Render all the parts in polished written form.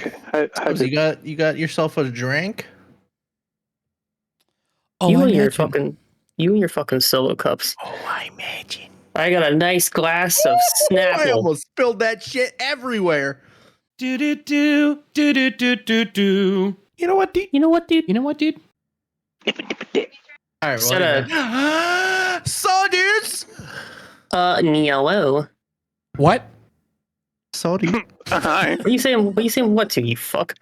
Okay. You got yourself a drink? Oh, you and your fucking solo cups. Oh, I imagine. I got a nice glass of Snapple. I almost spilled that shit everywhere. Do do do do do do do do. You know what, dude? You know what, dude? You know what, dude? All right, well, so dudes. Hello. What? Sorry. Hi. What are you saying? What are you saying? What to you fuck?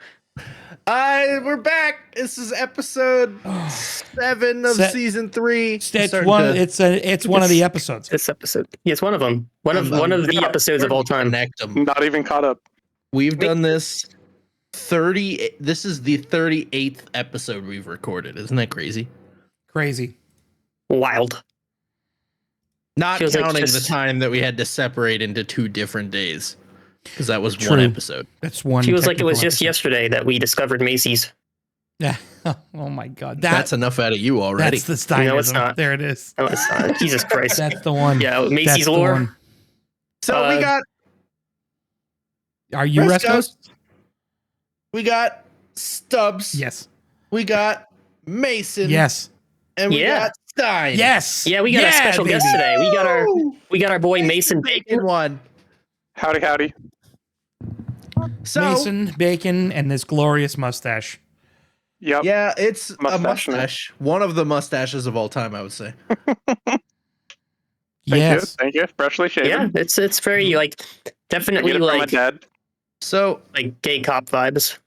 We're back. This is episode 7 of season 3. It's one of the episodes. This episode. Yeah, it's one of them. One of the episodes of all time. Not even caught up. We've done this 30. This is the 38th episode we've recorded. Isn't that crazy? Crazy. Wild. Not counting the time that we had to separate into 2 different days. Because that was True. one episode. That's one. Feels like it was just episode. yesterday that we discovered Macy's. Yeah. Oh my God. That's enough out of you already. That's the Steinism. No, it's not. There it is. No, it's not. Jesus Christ. That's the one. Yeah, Macy's lore. So we got. Are you Restos? We got Stubbs. Yes. We got Mason. Yes. And we got Stein. Yes. Yeah, we got a special guest today. We got our boy Mason Bacon. One. Howdy. So, Mason Bacon and this glorious mustache. Yep. Yeah, it's a Mustache, mustache. One of the mustaches of all time, I would say. Thank you. Freshly shaven. Yeah, it's very definitely my dad. So gay cop vibes.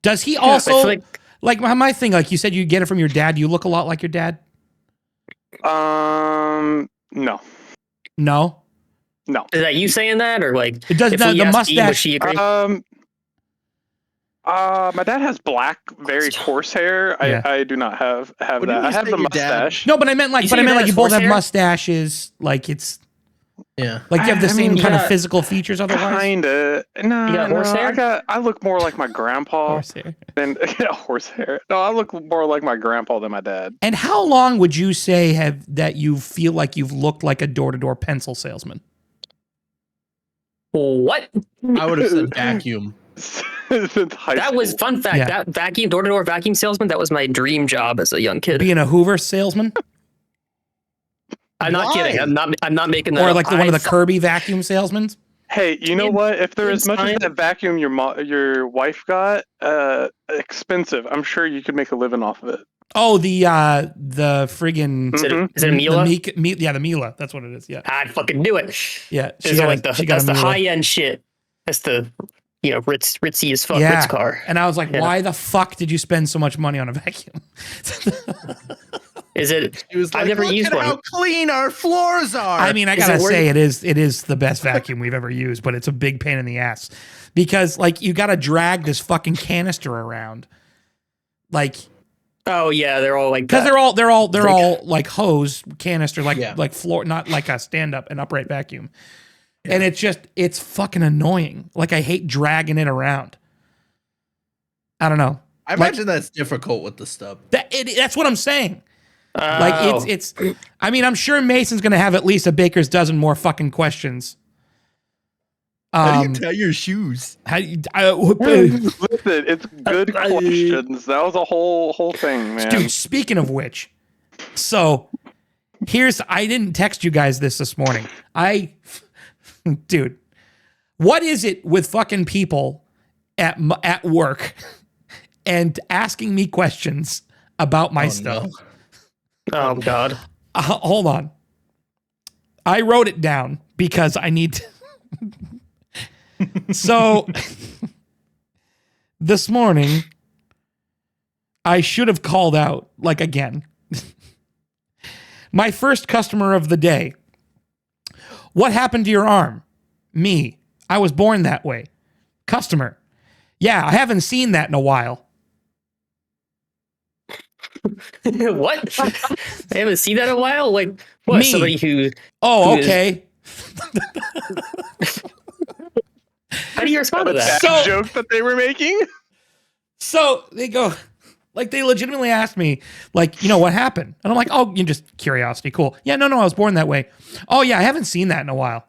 Does he also like my thing? Like you said, you get it from your dad. You look a lot like your dad. No. No. Is that you saying that, or like it does not the mustache? Would she agree? My dad has black, very coarse hair. Yeah. I do not have that. I have the mustache. No, but I meant like you both have mustaches. Like it's like you have the same kind of physical features. Otherwise, Kinda. No, you got horse hair? I look more like my grandpa horse hair. than horse hair. No, I look more like my grandpa than my dad. And how long would you say that you feel like you've looked like a door-to-door pencil salesman? What? I would have said vacuum. Since high that school. was fun fact. Yeah. That door-to-door vacuum salesman, that was my dream job as a young kid. Being a Hoover salesman, I'm not kidding. I'm not making that. or like one of the Kirby vacuum salesmen. Hey, you know what? If they're as much as that vacuum your wife got, expensive. I'm sure you could make a living off of it. Oh, the friggin' Is it a Mila? The Mila. That's what it is. Yeah, I'd fucking do it. Yeah, that's the high end shit. That's the ritzy as fuck Ritz car. And I was like, why the fuck did you spend so much money on a vacuum? Is it? Was like, I've never used one. How clean our floors are. I mean, I gotta say it is the best vacuum we've ever used, but it's a big pain in the ass because like you gotta drag this fucking canister around, like. Oh yeah, they're all like because they're all like hose canister, like floor, not like a an upright vacuum. Yeah. And it's fucking annoying. Like I hate dragging it around. I don't know. I imagine that's difficult with the stub. That's what I'm saying. Like it's. I mean, I'm sure Mason's gonna have at least a baker's dozen more fucking questions. How do you tie your shoes? Listen, it's good questions. That was a whole thing, man. Dude, speaking of which, so I didn't text you guys this morning. Dude, what is it with fucking people at work and asking me questions about my stuff? No. Oh God. Hold on. I wrote it down because I need to. So this morning, I should have called out, like again. My first customer of the day. What happened to your arm? Me. I was born that way. Customer. Yeah, I haven't seen that in a while. What? I haven't seen that in a while? Like, what? Me. Somebody who... Oh, okay. How do you respond to that? Joke that they were making? So they go... Like, they legitimately asked me, like, what happened? And I'm like, oh, just curiosity. Cool. Yeah, no, I was born that way. Oh, yeah, I haven't seen that in a while.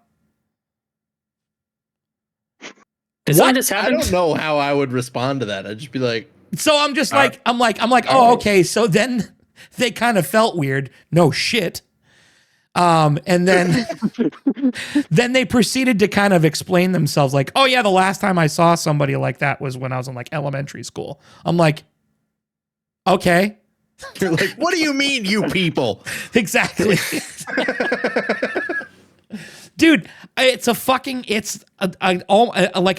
Did something just happen? I don't know how I would respond to that. I'd just be like, So I'm just like, I'm like, oh, okay. So then they kind of felt weird. No shit. And then then they proceeded to kind of explain themselves like, oh yeah, the last time I saw somebody like that was when I was in like elementary school. I'm like, okay. you're like, what do you mean, you people? Exactly. Dude, it's like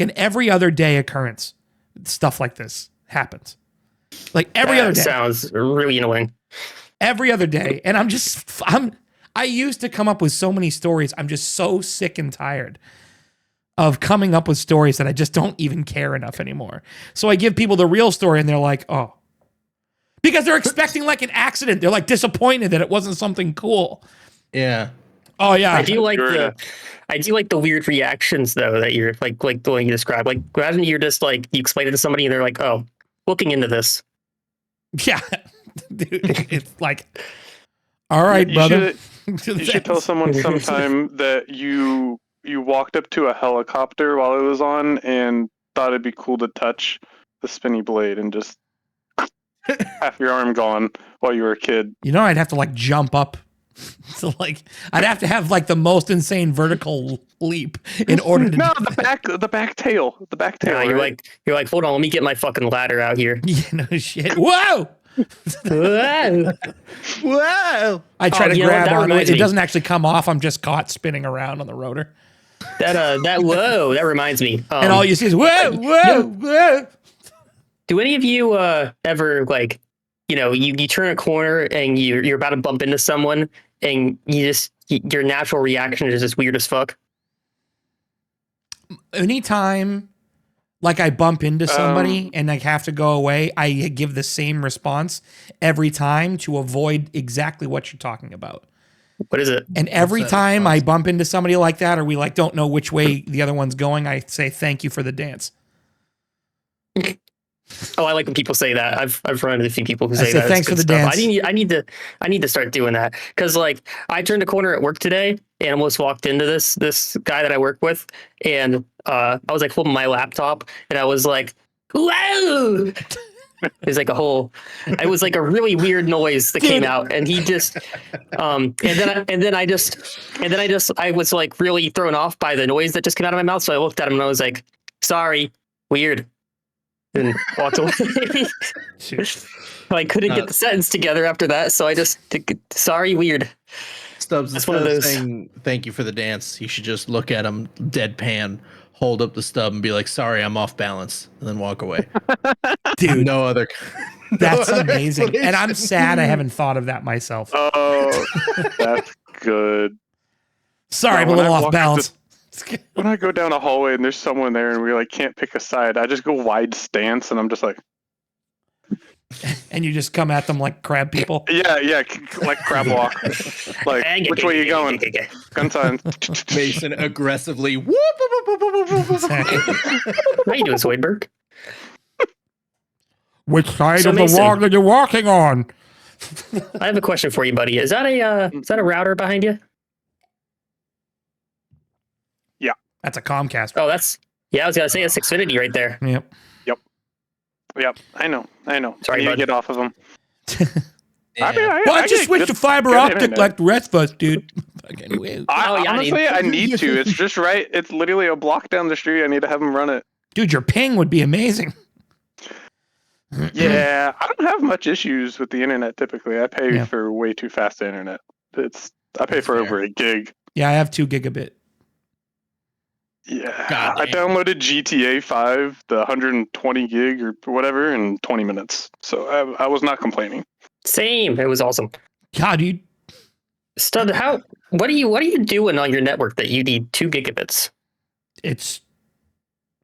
an every other day occurrence. Stuff like this happens. Like every other day. Sounds really annoying. Every other day. And I used to come up with so many stories. I'm just so sick and tired of coming up with stories that I just don't even care enough anymore. So I give people the real story and they're like, oh. Because they're expecting like an accident. They're like disappointed that it wasn't something cool. Yeah. Oh yeah. I do like the weird reactions though that you're like the way you describe. Like imagine you're just like you explain it to somebody and they're like, oh, looking into this. Yeah. Dude, it's like, all right, brother. You should tell someone sometime that you walked up to a helicopter while it was on and thought it'd be cool to touch the spinny blade and just half your arm gone while you were a kid. You know, I'd have to like jump up. So like, I'd have to have like the most insane vertical leap in order to. No, the back tail. Yeah, you're like, hold on, let me get my fucking ladder out here. Yeah, no shit. Whoa! Whoa! I try to grab on it. It me. doesn't actually come off. I'm just caught spinning around on the rotor. That reminds me. And all you see is whoa. Do any of you ever like, you turn a corner and you're about to bump into someone and your natural reaction is just weird as fuck? Anytime like I bump into somebody and I have to go away, I give the same response every time to avoid exactly what you're talking about. What is it? And every time I bump into somebody like that, or we like don't know which way the other one's going, I say thank you for the dance. Oh, I like when people say that. I've run into a few people who say that. Thanks for the dance. I need to start doing that because like I turned a corner at work today and almost walked into this guy that I work with, and I was like holding my laptop and I was like, whoa. It was like a really weird noise that came out, and he just and then I was like really thrown off by the noise that just came out of my mouth. So I looked at him and I was like, sorry, weird. And walked away. I couldn't get the sentence together after that, so I just sorry, weird. Stubbs, that's one of those. Saying thank you for the dance. You should just look at him deadpan, hold up the stub, and be like, "Sorry, I'm off balance," and then walk away. Dude, no other. That's amazing, and I'm sad I haven't thought of that myself. Oh, that's good. Sorry, I'm a little off balance. When I go down a hallway and there's someone there and we like can't pick a side, I just go wide stance and I'm just like. And you just come at them like crab people. Yeah, like crab walk. Like, which way are you going? Gun sign. Mason aggressively. Whoop, How you doing, Zoidberg? Which side of the wall are you walking on? I have a question for you, buddy. Is that a router behind you? That's a Comcast. Oh, I was gonna say it's Xfinity right there. Yep. I know. Sorry, I need to get off of them. I just switched to fiber optic like the rest of us, dude. Honestly, I need to. It's just right. It's literally a block down the street. I need to have them run it. Dude, your ping would be amazing. Yeah, I don't have much issues with the internet typically. I pay for way too fast internet. I pay for over a gig. Yeah, I have 2 gigabit. Yeah, I downloaded GTA 5, the 120 gig or whatever, in 20 minutes. So I was not complaining. Same. It was awesome. God, dude. Stud, what are you doing on your network that you need 2 gigabits? It's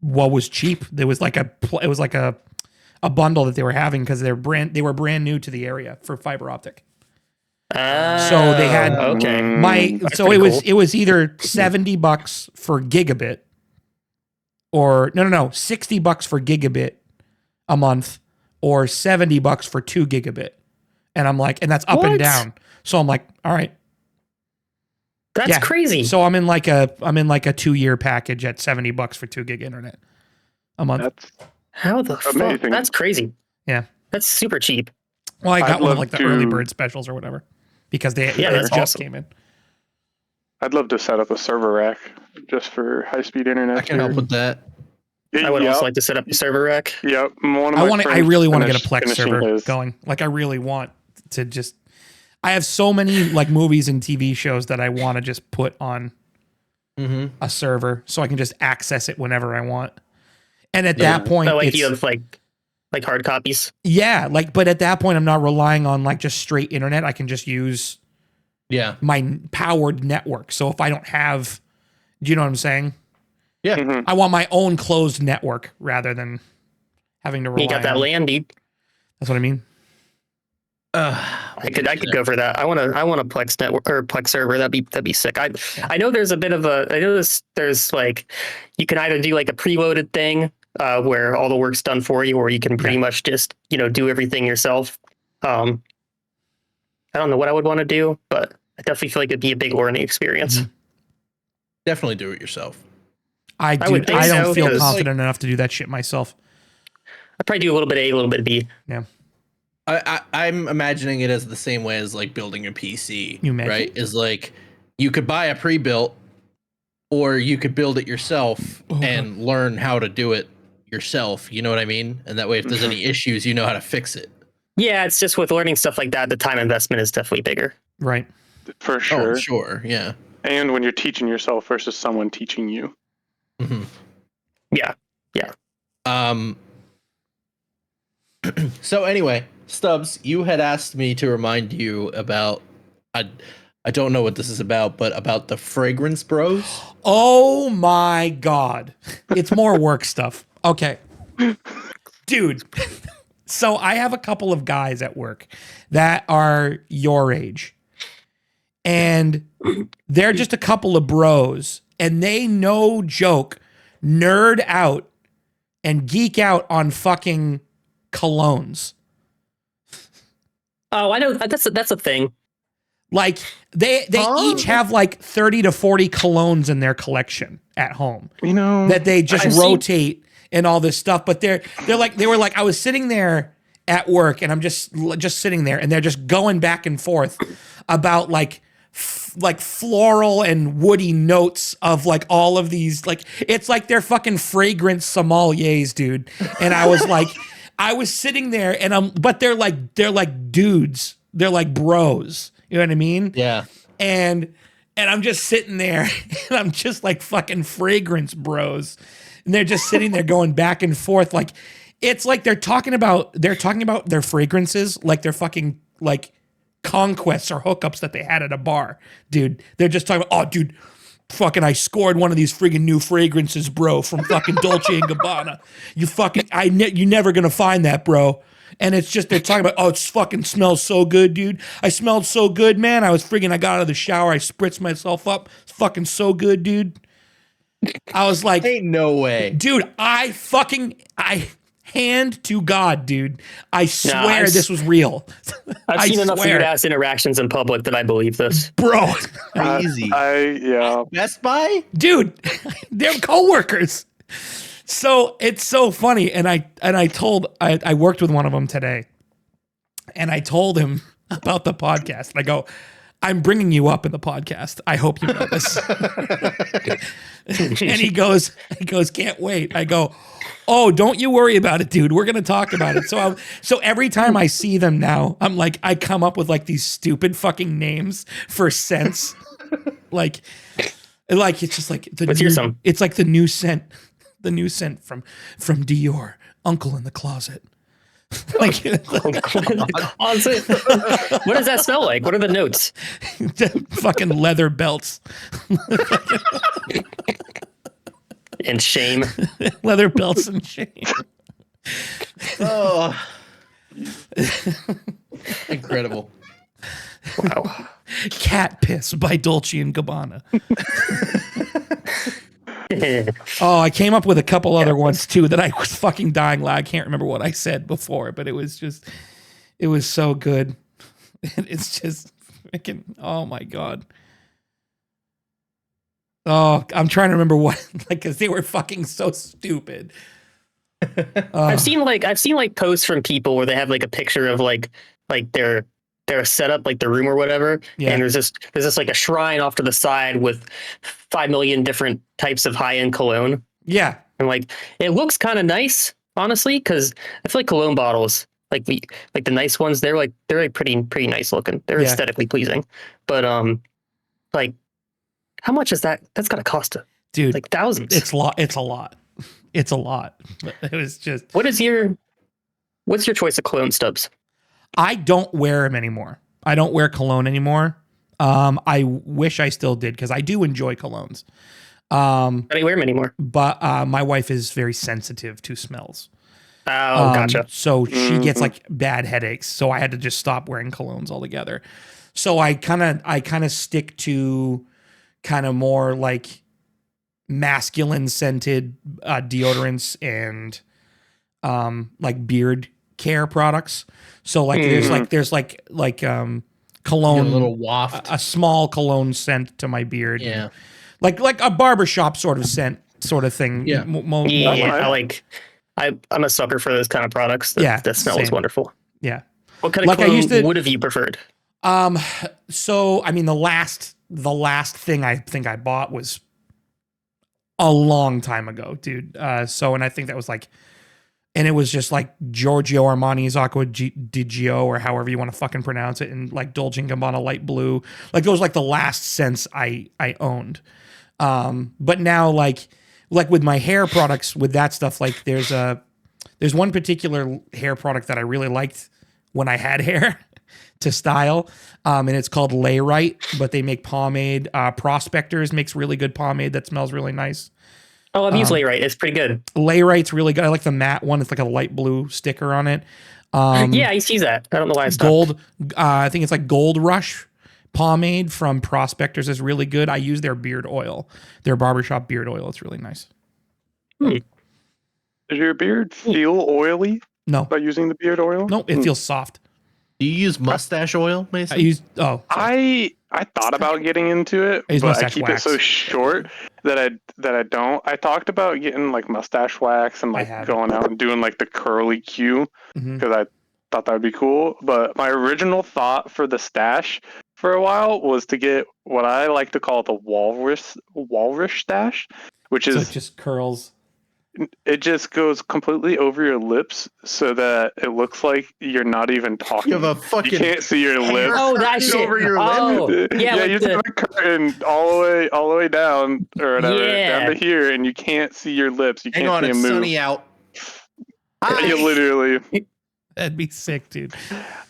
what was cheap. There was like a bundle that they were having because they were brand new to the area for fiber optic. So they had it was either $70 for gigabit or no $60 for gigabit a month or $70 for 2 gigabit, and I'm like, and that's up and down. So I'm like, all right, that's crazy. So I'm in like a 2-year package at $70 for 2 gig internet. a month. That's How the fuck? amazing. That's crazy. Yeah. That's super cheap. Well, I got I'd one of love like the to- early bird specials or whatever because they that's just awesome. came in. I'd love to set up a server rack just for high-speed internet. I can help with that. I would also like to set up a server rack. Yep. One of my I really want to get a Plex finishing server his. going. Like I really want to just. I have so many like movies and TV shows that I want to just put on a server so I can just access it whenever I want. And at that point, like it's, you have like hard copies. yeah, like but at that point, I'm not relying on like just straight internet. I can just use my powered network. So if I don't have, do you know what I'm saying? Yeah. Mhm. I want my own closed network rather than having to rely. You got that on, land, dude. That's what I mean. I could go for that. I want a Plex network or Plex server. That'd be sick. I know there's a bit of a. I know there's like you can either do like a preloaded thing where all the work's done for you, or you can pretty much just do everything yourself. I don't know what I would want to do, but I definitely feel like it'd be a big learning experience. Mm-hmm. Definitely do it yourself. I would think don't so, feel 'cause, confident enough to do that shit myself. I'd probably do a little bit A, a little bit B. Yeah. I'm imagining it as the same way as like building a PC, You imagine? right? Is like you could buy a pre-built or you could build it yourself and learn how to do it yourself. You know what I mean? And that way, if there's any issues, you know how to fix it. Yeah, it's just with learning stuff like that, the time investment is definitely bigger. Right. For sure. Oh, sure. Yeah. And when you're teaching yourself versus someone teaching you. Mm-hmm. Yeah. So anyway, Stubbs, you had asked me to remind you about I don't know what this is about, but about the Fragrance Bros. Oh my God. It's more work stuff. Okay. Dude. So I have a couple of guys at work that are your age. And they're just a couple of bros. And they, no joke, nerd out and geek out on fucking colognes. Oh, I know that's a thing. Like they each have like 30 to 40 colognes in their collection at home. That they just rotate and all this stuff. But they were like, I was sitting there at work and I'm just sitting there and they're just going back and forth about like floral and woody notes of like all of these, like it's like they're fucking fragrance sommeliers, dude. And I was like, I was sitting there and but they're like dudes, they're like bros, you know what I mean? Yeah. And I'm just sitting there and I'm just like fucking fragrance bros, and they're just sitting there going back and forth, like it's like they're talking about their fragrances like they're fucking like conquests or hookups that they had at a bar, dude. They're just talking about, oh, dude, fucking, I scored one of these friggin' new fragrances, bro, from fucking Dolce and Gabbana. You fucking, you're never gonna find that, bro. And it's just, they're talking about, oh, it fucking smells so good, dude. I smelled so good, man. I got out of the shower, I spritzed myself up. It's fucking so good, dude. I was like, Ain't no way. Dude, I hand to God, dude. I swear this was real. I've seen enough weird ass interactions in public that I believe this. Bro. Crazy. Best Buy? Dude, they're coworkers. So it's so funny. And I worked with one of them today. And I told him about the podcast. I go, I'm bringing you up in the podcast. I hope you know this. And he goes, can't wait. I go, oh, don't you worry about it, dude. We're going to talk about it. So every time I see them now, I'm like, I come up with like these stupid fucking names for scents. like it's just like it's like the new scent from Dior, Uncle in the Closet. Like what does that smell like? What are the notes? Fucking leather belts. And shame. Leather belts and shame. Oh. Incredible. Wow. Cat Piss by Dolce and Gabbana. Oh, I came up with a couple other ones too that I was fucking dying laughing. I can't remember what I said before, but it was so good. It's just freaking, oh my God. Oh, I'm trying to remember what, like, because they were fucking so stupid. I've seen like posts from people where they have like a picture of like their setup, like the room or whatever, Yeah. and there's this like a shrine off to the side with 5 million different types of high end cologne, Yeah. and like it looks kind of nice, honestly, because I feel like cologne bottles, like the nice ones, they're pretty nice looking. They're Yeah. aesthetically pleasing, but like how much is that? That's gotta cost Dude, like thousands. It's a lot. It's a lot. It's a lot. It was just. What's your choice of cologne, Stubbs? I don't wear them anymore. I don't wear cologne anymore. I wish I still did because I do enjoy colognes. I don't wear them anymore. But my wife is very sensitive to smells. Oh, gotcha. So she gets like bad headaches. So I had to just stop wearing colognes altogether. So I kind of stick to kind of more like masculine scented deodorants and like beard care products. So like there's cologne, a little waft, a small cologne scent to my beard. Yeah, like a barbershop sort of scent sort of thing. Yeah. I'm a sucker for those kind of products. That smell is wonderful. Yeah. What kind of cologne would have you preferred? So I mean the last thing I think I bought was a long time ago, dude. And I think that was like, and it was just like Giorgio Armani's Acqua di Gio, or however you want to fucking pronounce it, and like Dolce & Gabbana Light Blue. Like those like the last scents I owned. But now like with my hair products, with that stuff, like there's one particular hair product that I really liked when I had hair to style. And it's called Layrite, but they make pomade. Prospectors makes really good pomade that smells really nice. Oh, I've used Layrite. It's pretty good. Layrite's really good. I like the matte one. It's like a light blue sticker on it. Yeah, I used to use that. I don't know why I stopped. Gold. I think it's like Gold Rush pomade from Prospectors is really good. I use their beard oil, their barbershop beard oil. It's really nice. Does your beard feel oily No. by using the beard oil? No, it feels soft. Do you use mustache oil, Mason? I thought about getting into it, but I keep wax. it so short that I don't. I talked about getting like mustache wax and like going out and doing like the curly Q because I thought that would be cool. But my original thought for the stash for a while was to get what I like to call the walrus stash, which is just curls. It just goes completely over your lips so that it looks like you're not even talking. You have a fucking. You can't see your lips. Oh, that shit. Over your lip. Yeah, like you just have a curtain all the way down or whatever, down to here, and you can't see your lips. You Hang can't on, see it's a move. sunny out. You literally. That'd be sick, dude.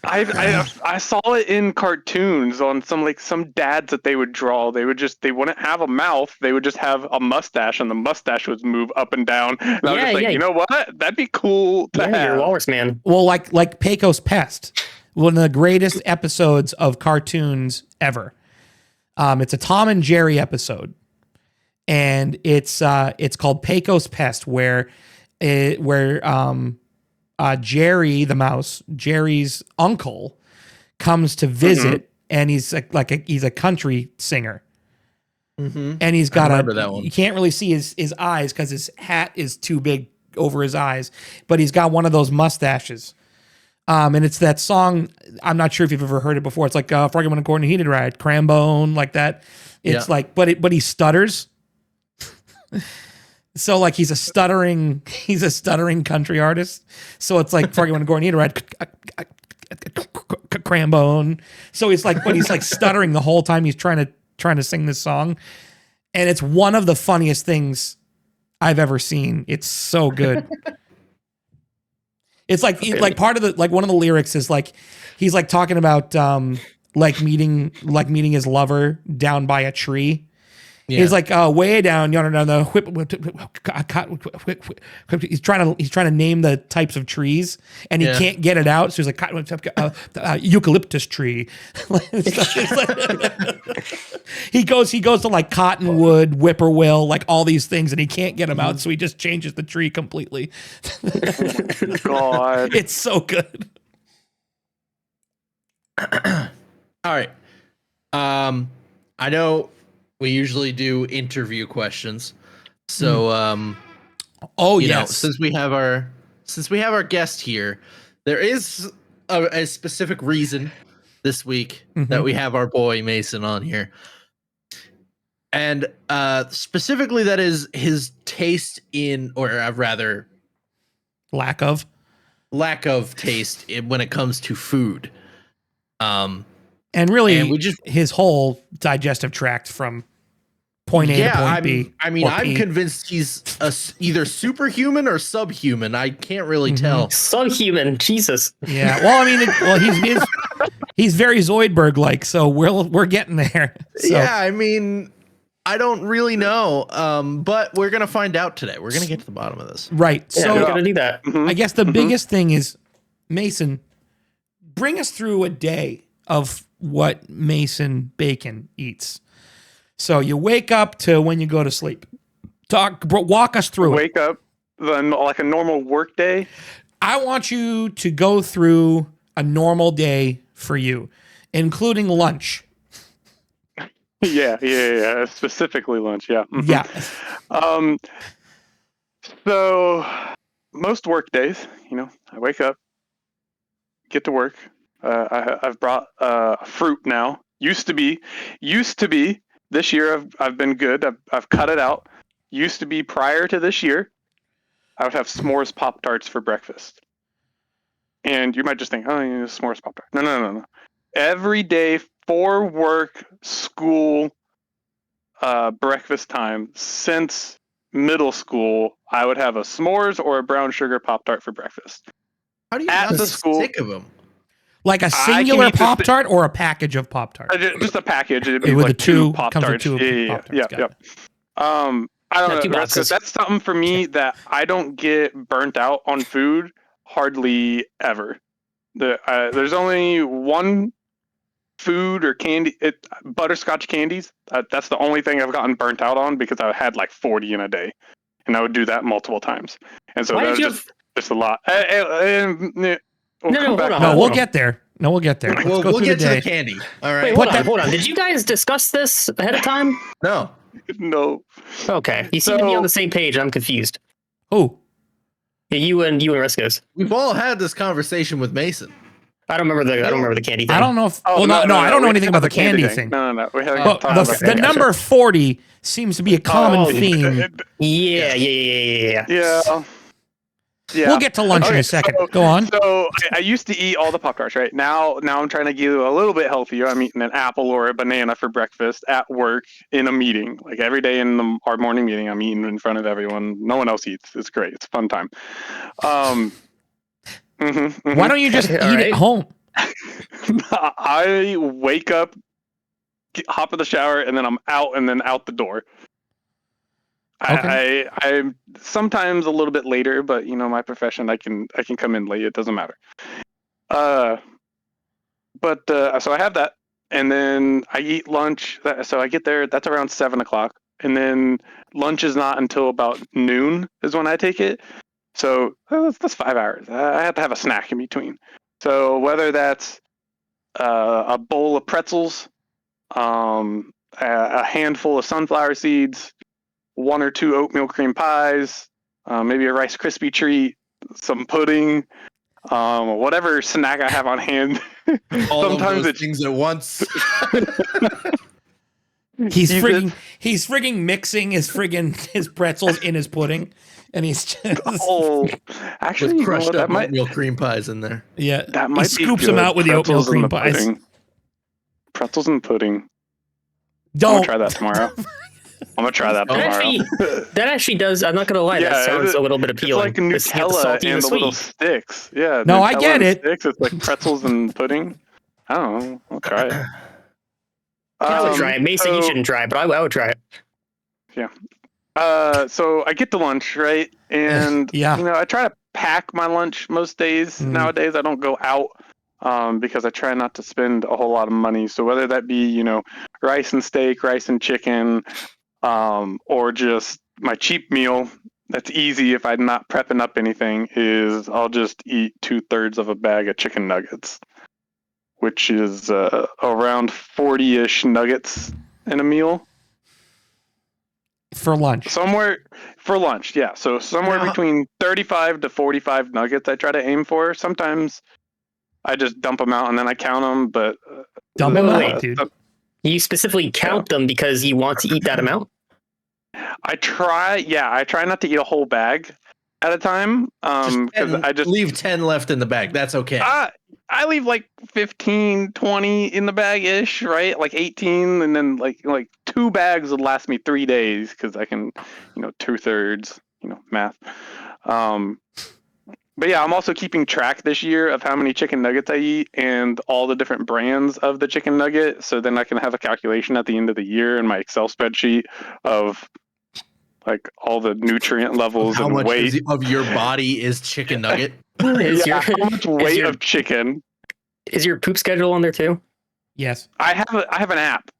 I saw it in cartoons on some dads that they would draw. They wouldn't have a mouth. They would just have a mustache, and the mustache would move up and down. And I was just like, you know what? That'd be cool to have. You're a walrus man. Well, like Pecos Pest, one of the greatest episodes of cartoons ever. It's a Tom and Jerry episode, and it's called Pecos Pest, where Jerry the mouse, Jerry's uncle, comes to visit, and he's he's a country singer, and he's got that one. You can't really see his eyes because his hat is too big over his eyes, but he's got one of those mustaches. And it's that song. I'm not sure if you've ever heard it before. It's like "Froggy When According to Heated Ride," Crambone, like that. It's like, but he stutters. So like he's a stuttering country artist. So it's like Froggy When According to Heated Ride, Crambone. So he's like, but he's like stuttering the whole time he's trying to sing this song, and it's one of the funniest things I've ever seen. It's so good. It's like part of one of the lyrics is like he's like talking about meeting his lover down by a tree. Yeah. He's like way down yonder down the he's trying to name the types of trees, and he can't get it out. So he's like eucalyptus tree. he goes to like cottonwood, whippoorwill, like all these things, and he can't get them out. So he just changes the tree completely. God, it's so good. All right. I know we usually do interview questions. So Oh, you know, yes. since we have our guest here, there is a specific reason this week that we have our boy Mason on here. And specifically, that is his taste in, or rather, lack of taste when it comes to food. And really, and we just his whole digestive tract from point A to point B. I mean, or I'm P. convinced he's either superhuman or subhuman. I can't really tell. Subhuman, Jesus. Yeah. Well, I mean, he's very Zoidberg like, so we're getting there. So. Yeah, I mean, I don't really know, but we're gonna find out today. We're gonna get to the bottom of this. Right. Yeah, So we're gonna do that. I guess the biggest thing is, Mason, bring us through a day of what Mason Bacon eats. So you wake up to when you go to sleep. Walk us through it. Wake up, like a normal work day. I want you to go through a normal day for you, including lunch. Yeah. Specifically lunch. Yeah. Yeah. So most work days, I wake up, get to work. I've brought fruit now. Used to be. This year I've been good. I've cut it out. Used to be prior to this year, I would have s'mores Pop-Tarts for breakfast. And you might just think, oh, s'mores Pop-Tarts. No. Every day for work, school, breakfast time since middle school, I would have a s'mores or a brown sugar Pop-Tart for breakfast. How do you At not the get school- sick of them? Like a I singular can eat Pop Tart or a package of Pop Tarts? Just a package. It'd be With like the two Pop comes with Tarts. two Yeah. Pop-Tarts. Got it. I don't Yeah, 2 know. boxes. That's something for me that I don't get burnt out on food hardly ever. There's only one food or candy, butterscotch candies. That's the only thing I've gotten burnt out on because I had like 40 in a day, and I would do that multiple times. And so Why that did was you just a lot. We'll No, come hold back on, to No, that. we'll get there. Let's Well, go we'll through get the to day. the candy. All right. Wait, Put hold on. Did you guys discuss this ahead of time? No. No. Okay. You seem to be on the same page. I'm confused. Oh, Yeah, you and Riscos. We've all had this conversation with Mason. I don't remember the candy thing. I don't know if. Oh, no, I don't know we anything have about the candy thing. No. We haven't But talked the, about the that. number 40 seems to be a common theme. Yeah. Yeah. We'll get to lunch in a second. Go on. So I used to eat all the Pop-Tarts, right? Now I'm trying to get a little bit healthier. I'm eating an apple or a banana for breakfast at work in a meeting. Like every day in our morning meeting, I'm eating in front of everyone. No one else eats. It's great. It's a fun time. Why don't you just eat All at right. home? I wake up, hop in the shower, and then I'm out the door. Okay. I'm sometimes a little bit later, but my profession, I can come in late. It doesn't matter. So I have that, and then I eat lunch. So I get there. That's around 7:00, and then lunch is not until about noon is when I take it. So that's 5 hours. I have to have a snack in between. So whether that's a bowl of pretzels, a handful of sunflower seeds, 1 or 2 oatmeal cream pies, maybe a Rice Krispie treat, some pudding, whatever snack I have on hand. All Sometimes of those it's things at once. He's frigging mixing his pretzels in his pudding, and he's just actually, with crushed up that might oatmeal cream pies in there. yeah. that might He be scoops them good. out with the oatmeal Pretzels and cream the pies. pudding. Pretzels and pudding. I'm Don't gonna try that tomorrow. That actually does. I'm not gonna lie. Yeah, that sounds a little bit appealing. It's like It's got the Nutella salty and the sweet. little sticks. Yeah. No, I Nutella get and it. Sticks. It's like pretzels and pudding. I don't know. I'll try it. I would try it. Mason, you shouldn't try it, but I would try it. So I get to lunch, right? And Yeah. I try to pack my lunch most days. Nowadays I don't go out because I try not to spend a whole lot of money. So whether that be, rice and steak, rice and chicken, or just my cheap meal that's easy if I'm not prepping up anything, is I'll just eat 2/3 of a bag of chicken nuggets, which is around 40-ish nuggets in a meal. for lunch. Somewhere for lunch, yeah. So somewhere Now- between 35 to 45 nuggets I try to aim for. Sometimes I just dump them out and then I count them, but Dump them Wait, out, dude. You specifically count them because you want to eat that amount? I try not to eat a whole bag at a time. Because I just leave 10 left in the bag. That's okay. I leave like 15, 20 in the bag ish, right? Like 18, and then like 2 bags would last me 3 days because I can, 2/3, math. But yeah, I'm also keeping track this year of how many chicken nuggets I eat and all the different brands of the chicken nugget. So then I can have a calculation at the end of the year in my Excel spreadsheet of like all the nutrient levels How and much weight. of your body is chicken nugget? Is Yeah, your how much weight your- of chicken? is your poop schedule on there too? Yes. I have an app.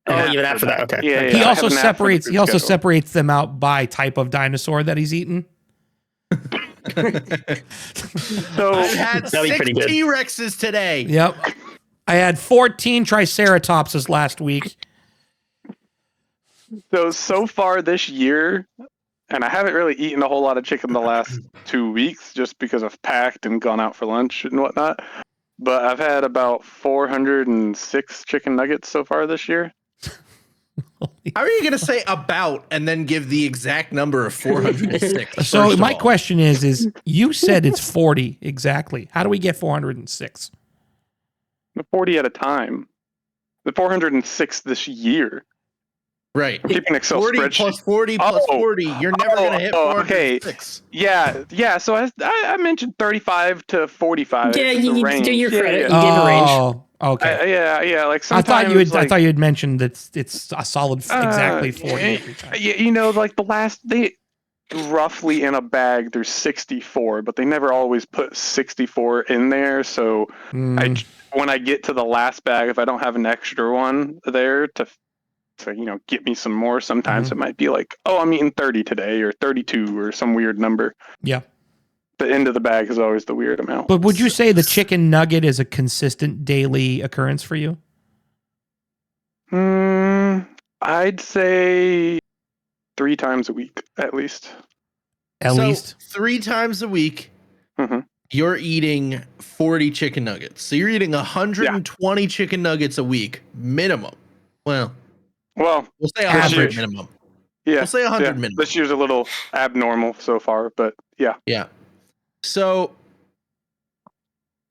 Oh, you have an app for that. Okay. Yeah, He I also have an app for the separates. food He also schedule. separates them out by type of dinosaur that he's eaten. So I had That'd be 6 pretty good. T-Rexes today. Yep. I had 14 triceratopses last week. so far this year, and I haven't really eaten a whole lot of chicken the last 2 weeks just because I've packed and gone out for lunch and whatnot. But I've had about 406 chicken nuggets so far this year. How are you going to say about and then give the exact number of 406? So first of my all? question is you said it's 40 exactly. How do we get 406? The 40 at a time. The 406 this year. Right. I'm keeping an Excel 40 spreadsheet. plus 40 plus Oh. 40. You're never going to hit Okay. 406. Yeah. So I mentioned 35 to 45. Yeah, It's just a you range. do your credit. Yeah. You gave a range. Oh, okay. Yeah. Like I sometimes thought you had mentioned that it's a solid exactly 40 every time. Like the last they roughly in a bag there's 64, but they never always put 64 in there. So Mm, when I get to the last bag, if I don't have an extra one there to get me some more, sometimes Mhm. it might be like, oh, I'm eating 30 today or 32 or some weird number. yeah. The end of the bag is always the weird amount. But would you say the chicken nugget is a consistent daily occurrence for you? I'd say 3 times a week at least. At least. 3 times a week, Mhm. you're eating 40 chicken nuggets. So you're eating 120 chicken nuggets a week minimum. Well, Well, we'll say Average. 100 minimum. yeah. We'll say 100 yeah. minimum. This year's a little abnormal so far, but yeah. Yeah. So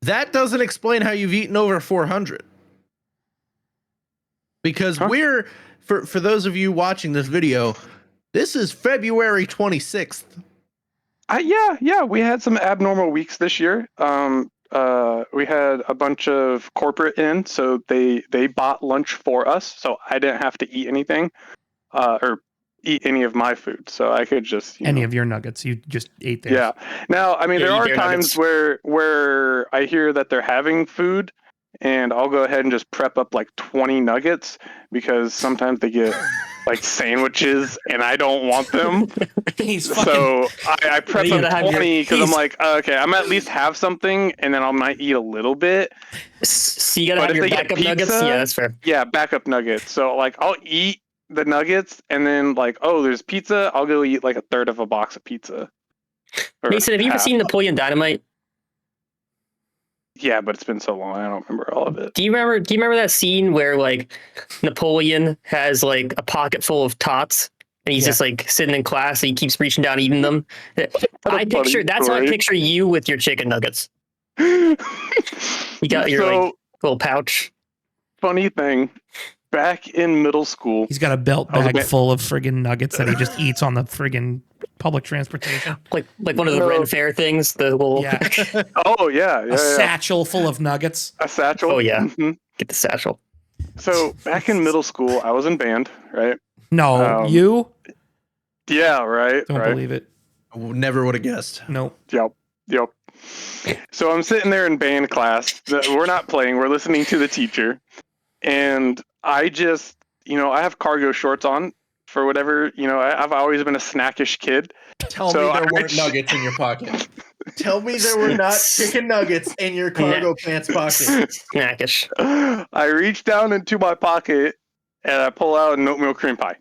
that doesn't explain how you've eaten over 400. Because Huh? we're for those of you watching this video, this is February 26th. Yeah, we had some abnormal weeks this year. We had a bunch of corporate in, so they bought lunch for us, so I didn't have to eat anything, or eat any of my food, so I could just Any of your nuggets. You just ate theirs. Yeah. Now, I mean, Yeah, there eat are their times nuggets. where I hear that they're having food, and I'll go ahead and just prep up like 20 nuggets because sometimes they get like sandwiches, and I don't want them. He's fucking. So I prep You up gotta have your- 20 because I'm he's- like, okay, I'm at least have something, and then I might eat a little bit. So you gotta But have if your they get backup nuggets. pizza- Yeah, that's fair. Yeah, backup nuggets. So like, I'll eat the nuggets, and then like, oh, there's pizza. I'll go eat like a third of a box of pizza. Or Mason, have you ever half. seen Napoleon Dynamite? Yeah, but it's been so long, I don't remember all of it. Do you remember that scene where like Napoleon has like a pocket full of tots and he's Yeah. just like sitting in class and he keeps reaching down eating them? What a funny That's how I story. picture you with your chicken nuggets. You got your like little pouch. funny thing. Back in middle school, He's got a belt I was a bag bit- full of friggin' nuggets that he just eats on the friggin' public transportation. Like one of the No. Ren Fair things, the little Yeah. oh yeah, A satchel full of nuggets. a satchel. Oh, yeah. Mhm. get the satchel. So back in middle school, I was in band, right? No, you Yeah, right. don't right. believe it. Never would have guessed. No. Yep. So I'm sitting there in band class. We're not playing. We're listening to the teacher, and I just, I have cargo shorts on for whatever. I've always been a snackish kid. Tell So me there I weren't reached- nuggets in your pocket. Tell me there were not chicken nuggets in your cargo pants pocket. Snackish. I reach down into my pocket and I pull out an oatmeal cream pie.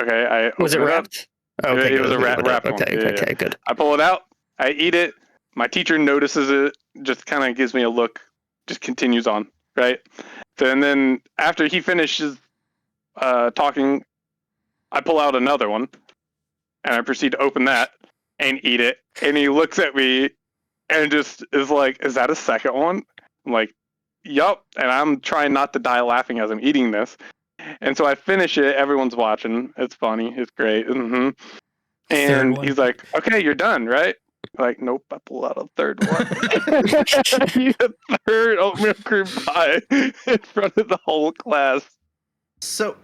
Okay, I Was it open up. wrapped? Okay, It was a wrap one. Okay, Yeah, okay, good. I pull it out. I eat it. My teacher notices it. Just kind of gives me a look. Just continues on. Right. And then after he finishes talking, I pull out another one, and I proceed to open that and eat it. And he looks at me and just is like, "Is that a second one?" I'm like, "Yup." And I'm trying not to die laughing as I'm eating this. And so I finish it. Everyone's watching. It's funny. It's great. Mm-hmm. And he's like, "Okay, you're done, right?" I'm like, nope. I pull out a third one. I eat a third oatmeal cream pie in front of the whole class. So,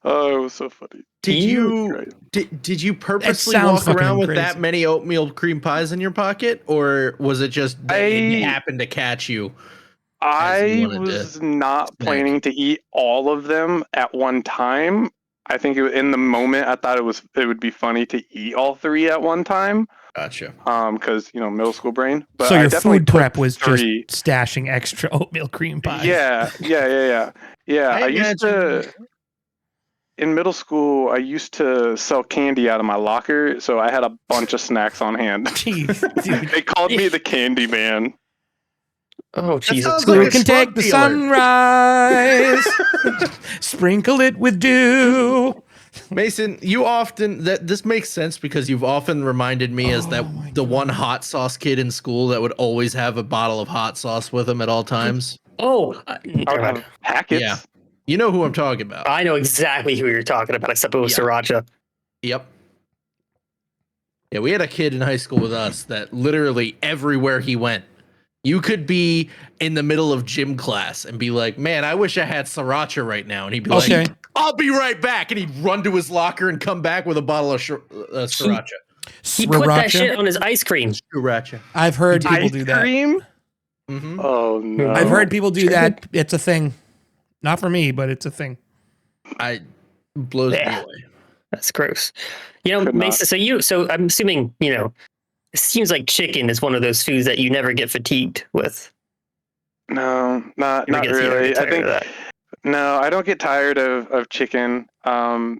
oh, it was so funny. Did you purposely walk around with that many oatmeal cream pies in your pocket, or was it just that it happened to catch you? I was not planning to eat all of them at one time. I think in the moment I thought it would be funny to eat all three at one time. Gotcha. Because middle school brain. But so your food prep was just stashing extra oatmeal cream pies. Yeah. I used to. In middle school, I used to sell candy out of my locker, so I had a bunch of snacks on hand. Jeez, dude. They called me the Candy Man. Oh, Jesus. Who can take the sunrise, sprinkle it with dew. Mason, you often this makes sense because you've often reminded me as the one hot sauce kid in school that would always have a bottle of hot sauce with him at all times. Packets. Yeah, you know who I'm talking about. I know exactly who you're talking about, except it was sriracha. Yep. Yeah, we had a kid in high school with us that literally everywhere he went, you could be in the middle of gym class and be like, "Man, I wish I had sriracha right now," and he'd be like, "I'll be right back," and he'd run to his locker and come back with a bottle of sriracha. He put that shit on his ice cream. Sriracha. I've heard people do that. Ice cream? Mm-hmm. Oh no! I've heard people do that. It's a thing. Not for me, but it's a thing. Blows me away. That's gross. Mason, so I'm assuming, it seems like chicken is one of those foods that you never get fatigued with. No, not really. I think no, I don't get tired of chicken. I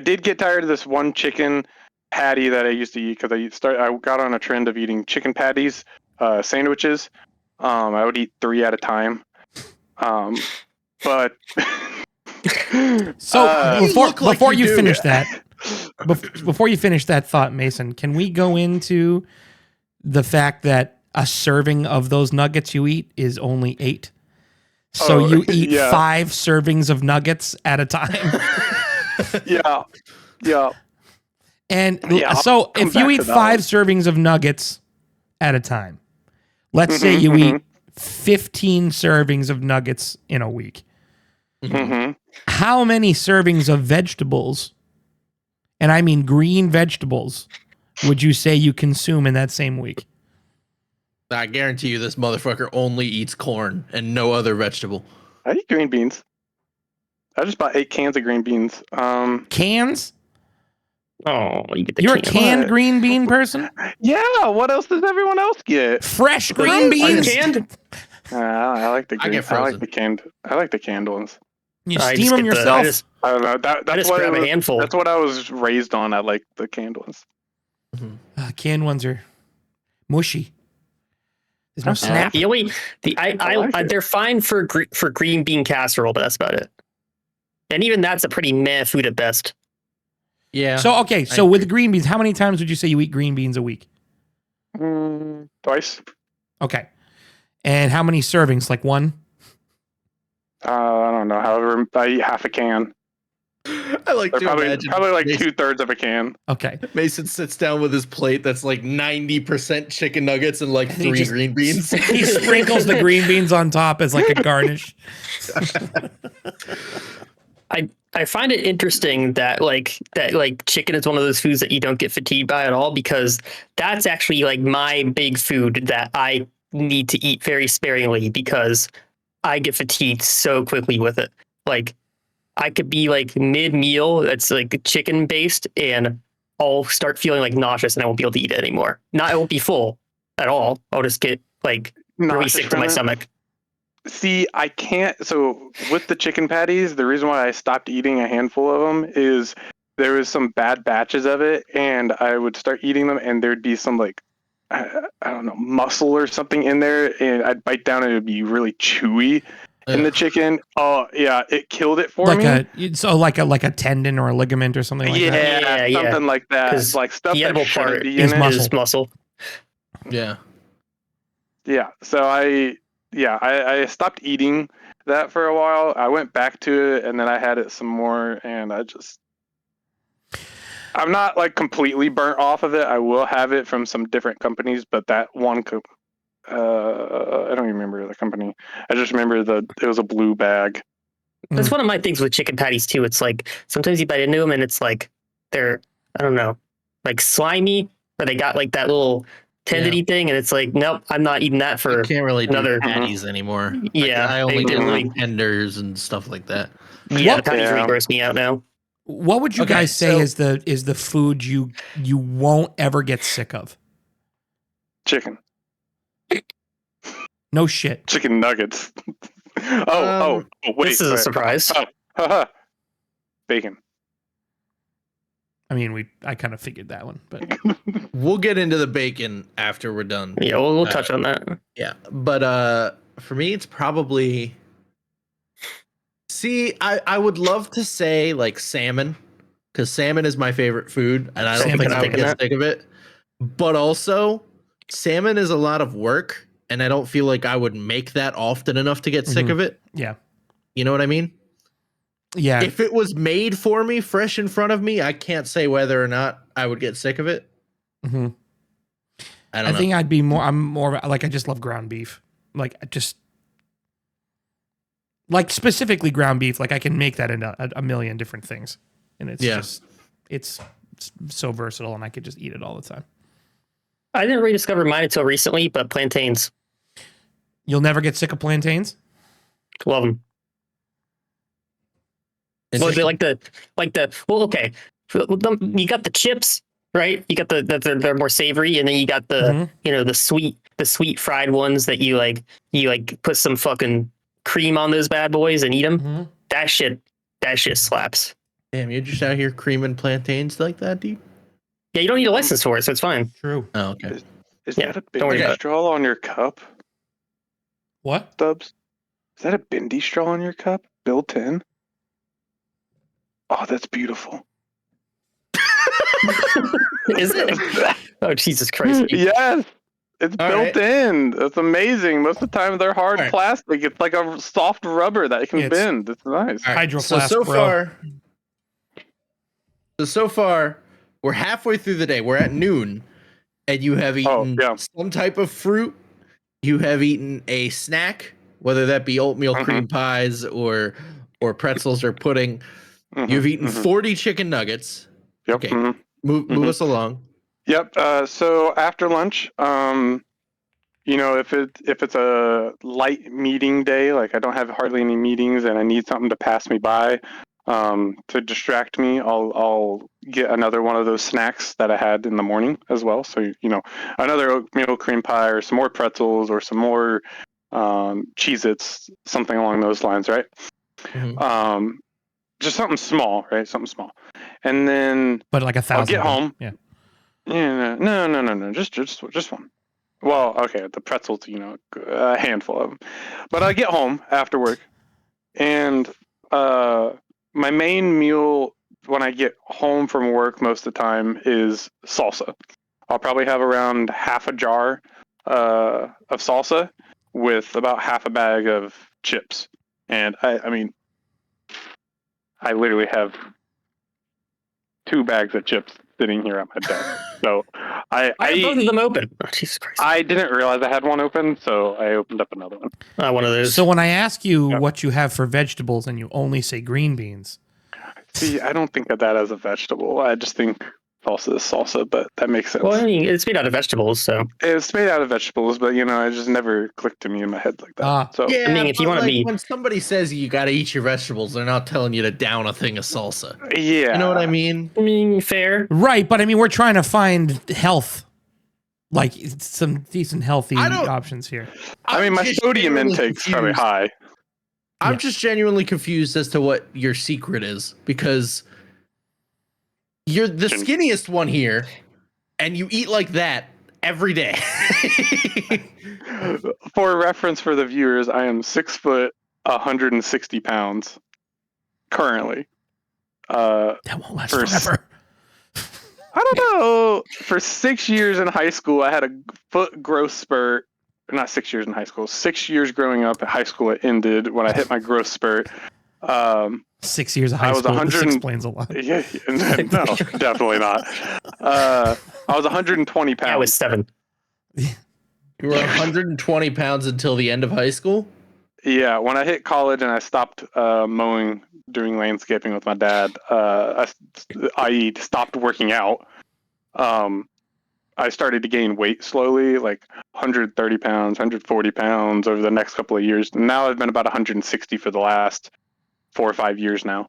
did get tired of this one chicken patty that I used to eat because I got on a trend of eating chicken patties, sandwiches. I would eat 3 at a time. But so before you finish that thought, Mason, can we go into the fact that a serving of those nuggets you eat is only 8? So you eat 5 servings of nuggets at a time. Yeah. And so if you eat 5 servings of nuggets at a time, let's say you eat 15 servings of nuggets in a week. Mm-hmm. How many servings of vegetables, and I mean green vegetables, would you say you consume in that same week? I guarantee you this motherfucker only eats corn and no other vegetable. I eat green beans. I just bought 8 cans of green beans. Cans? Oh, you're a canned green bean person? Yeah. What else does everyone else get? Fresh green beans. Uncanned? I like the green. I like the canned. I like the canned ones. You steam them yourself. I don't know. That's what grab a handful. That's what I was raised on. I like the canned ones. Canned ones are mushy. There's no snap. They're fine for green bean casserole, but that's about it. And even that's a pretty meh food at best. Yeah. So with the green beans, how many times would you say you eat green beans a week? Twice. Okay. And how many servings? Like 1? I don't know. However, I eat half a can. I like to imagine probably like 2/3 of a can. Okay. Mason sits down with his plate that's like 90% chicken nuggets and like 3 green beans. He sprinkles the green beans on top as like a garnish. I find it interesting that chicken is one of those foods that you don't get fatigued by at all, because that's actually like my big food that I need to eat very sparingly because I get fatigued so quickly with it. Like I could be like mid-meal that's like chicken based and I'll start feeling like nauseous and I won't be able to eat it anymore. I won't be full at all. I'll just get like really sick to my stomach. See, I can't. So with the chicken patties, the reason why I stopped eating a handful of them is there was some bad batches of it, and I would start eating them, and there'd be some like I don't know, muscle or something in there, and I'd bite down and it'd be really chewy in the chicken. Oh yeah, it killed it for like me. like a tendon or a ligament or something like that. Yeah, something like that. 'Cause Like stuff the that edible shouldn't part be is in it. muscle. Is muscle. Yeah. Yeah. So I stopped eating that for a while. I went back to it, and then I had it some more, and I'm not like completely burnt off of it. I will have it from some different companies, but that one I don't even remember the company. I just remember it was a blue bag. That's one of my things with chicken patties too. It's like sometimes you bite into them and it's like they're, I don't know, like slimy, or they got like that little tendony thing, and it's like, nope, I'm not eating that You for can't really do another. patties anymore. Yeah, I only they do really- like tenders and stuff like that. Yeah, What- the patties really Yeah. gross me out now. What would you Okay, guys say so- is the food you won't ever get sick of? Chicken. No shit. Chicken nuggets. Wait. This is a wait. surprise. Bacon. I mean, I kind of figured that one, but We'll get into the bacon after we're done. Yeah, we'll touch on that. Yeah, but for me, it's probably. See, I would love to say like salmon, because salmon is my favorite food, and I don't Salmon's think I would thinking get that. sick of it. But also, salmon is a lot of work, and I don't feel like I would make that often enough to get sick Mhm. of it. yeah, You know what I mean? yeah. If it was made for me, fresh in front of me, I can't say whether or not I would get sick of it. Mhm. I I don't know. think I'd be more. I'm more like I just love ground beef. Like I just like specifically ground beef. Like I can make that into a million different things, and it's Yeah. just it's so versatile, and I could just eat it all the time. I didn't rediscover mine until recently, but plantains, You'll never get sick of plantains. love them. Well, they like the well, okay. You got the chips, right? You got they're more savory, and then you got the Mhm. the sweet fried ones that you put some fucking cream on those bad boys and eat them. Mhm. That shit slaps. Damn, you're just out here creaming plantains like that, dude? Yeah, you don't need a license for it, so it's fine. True. Oh, okay. Is Yeah, that a don't worry bendy about it. straw on your cup, What? Stubbs? Is that a bendy straw on your cup built in? Oh, that's beautiful. Is it? Oh, Jesus Christ! Yes, it's All built in. That's amazing. Most of the time they're hard All right. plastic. It's like a soft rubber that can It's- bend. It's nice. All right, Hydro flask, so bro. far, we're halfway through the day. We're at noon, and you have eaten yeah. some type of fruit. You have eaten a snack, whether that be oatmeal cream pies or pretzels or pudding. You've eaten 40 chicken nuggets. Yep. Okay, move us along. Yep. So after lunch, if it's a light meeting day, like I don't have hardly any meetings and I need something to pass me by, to distract me, I'll get another one of those snacks that I had in the morning as well. So another oatmeal cream pie or some more pretzels or some more Cheez-Its, something along those lines, right? Mhm. Just something small, right? Something small, and then But like 1,000. I'll get of them. home. Yeah. Yeah, no, just one. Well, okay, the pretzels, a handful of them. But I get home after work, and my main meal when I get home from work most of the time is salsa. I'll probably have around half a jar of salsa with about half a bag of chips, and I mean, I literally have 2 bags of chips sitting here at my desk. So I have both of them open. Oh, Jesus Christ! I didn't realize I had one open, so I opened up another one. One of those. So when I ask you Yeah. what you have for vegetables and you only say green beans, See, I don't think of that as a vegetable. I just think salsa is salsa, but that makes sense. Well, I mean, it's made out of vegetables, so It's made out of vegetables, but it just never clicked to me in my head like that. Ah. So Yeah, I mean, if you but, wanna like, be- when somebody says you got to eat your vegetables, they're not telling you to down a thing of salsa. yeah, You know what I mean? fair. right? But I mean, we're trying to find health. like some decent healthy I don't- options here. I mean, my just sodium genuinely intake's probably confused. high. I'm Yeah. just genuinely confused as to what your secret is, because you're the skinniest one here, and you eat like that every day. For reference for the viewers, I am 6 foot, 160 pounds currently. That won't last forever. I don't know. For 6 years in high school, I had a foot growth spurt. Not 6 years in high school. 6 years growing up at high school, it ended when I hit my growth spurt. 6 years of high I was school. 100. This explains a lot. Yeah, no, definitely not. I was 120 pounds. I was 7. You were 120 pounds until the end of high school? Yeah, when I hit college and I stopped mowing, doing landscaping with my dad, I stopped working out. I started to gain weight slowly, like 130 pounds, 140 pounds over the next couple of years. And now I've been about 160 for the last 4 or 5 years now.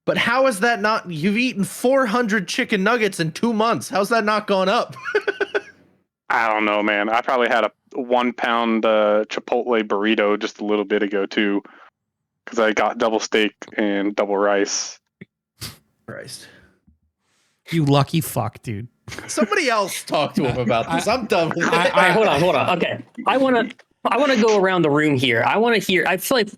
But how is that not? You've eaten 400 chicken nuggets in 2 months. How's that not gone up? I don't know, man. I probably had a 1 pound Chipotle burrito just a little bit ago, too, because I got double steak and double rice. Christ. You lucky fuck, dude. Somebody else talk to him about this. I'm done with it. All right, hold on. Okay, I want to go around the room here. I want to hear. I feel like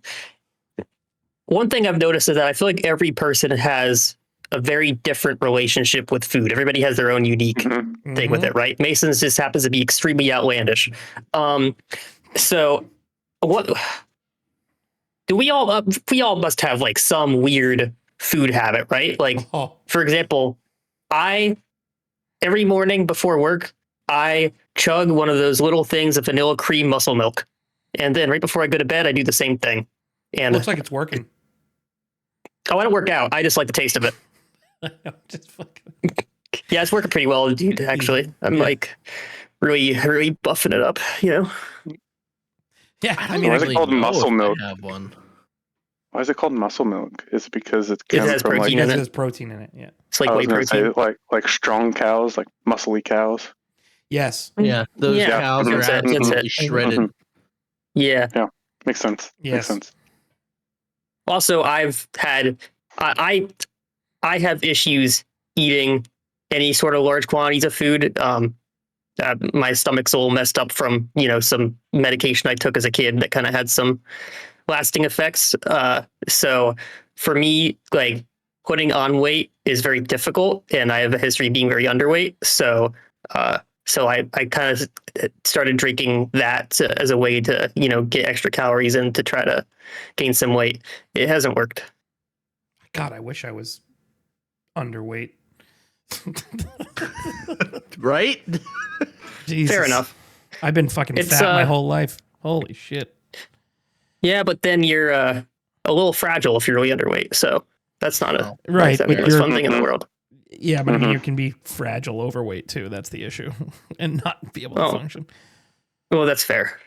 one thing I've noticed is that I feel like every person has a very different relationship with food. Everybody has their own unique Mhm. thing with it, right? Mason's just happens to be extremely outlandish. So what do we all must have like some weird food habit, right? Like, Oh, for example, every morning before work, I chug one of those little things of vanilla cream muscle milk. And then right before I go to bed, I do the same thing. And looks like it's working. I don't work out. I just like the taste of it. Just fucking. Yeah, it's working pretty well, dude, actually. I'm Yeah. like really, really buffing it up, you know? Yeah, I I don't mean, Why is it really called know muscle if I milk? have one. Why is it called muscle milk? Is it because it It comes has from like, protein it in it. has protein in it. Yeah. It's like I whey was gonna say protein. like strong cows, like muscly cows. Yes. Yeah, those Yeah, cows are that's it, that's absolutely it. shredded. Mhm. Yeah. Makes sense. Yes. Makes sense. Also, I've had I have issues eating any sort of large quantities of food. My stomach's a little messed up from some medication I took as a kid that kind of had some lasting effects. So for me, like putting on weight is very difficult, and I have a history of being very underweight. So I kind of started drinking that as a way to get extra calories in to try to gain some weight. It hasn't worked. God, I wish I was underweight. Right? Jesus. Fair enough. I've been fucking It's, fat my whole life. Holy shit. Yeah, but then you're a little fragile if you're really underweight. So that's not a Right, that's not but the most you're- fun thing in the world. Yeah, but I mean, Mhm. you can be fragile overweight too. That's the issue, and not be able to Oh. function. Well, that's fair.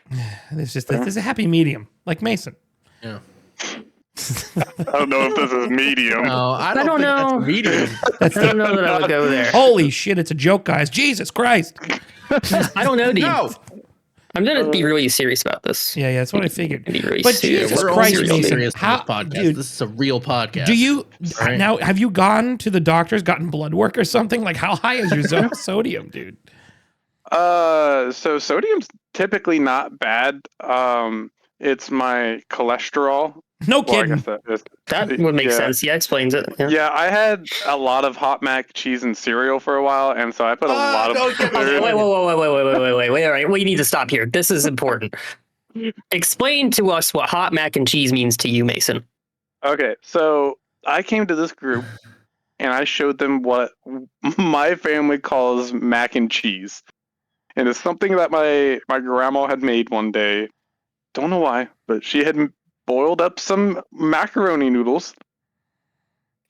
There's a happy medium, like Mason. Yeah. I don't know if this is medium. No, I don't don't think know. that's a medium. I don't know that I would go there. Holy shit, it's a joke, guys. Jesus Christ. I don't know, dude. No. I'm gonna be really serious about this. Yeah, that's what I figured. Be really But serious. Jesus We're all Christ, serious Mason, on this how- podcast. dude, This is a real podcast. Do you Right. now have you gone to the doctors, gotten blood work or something? Like, how high is your sodium, dude? So sodium's typically not bad. It's my cholesterol. No Well, I kidding. guess that is. That would make Yeah. sense. Yeah, explains it. Yeah. Yeah, I had a lot of hot mac cheese and cereal for a while, and so I put a lot of. don't get me Okay, wait. All right, we need to stop here. This is important. Explain to us what hot mac and cheese means to you, Mason. Okay, so I came to this group, and I showed them what my family calls mac and cheese, and it's something that my grandma had made one day. Don't know why, but she had boiled up some macaroni noodles,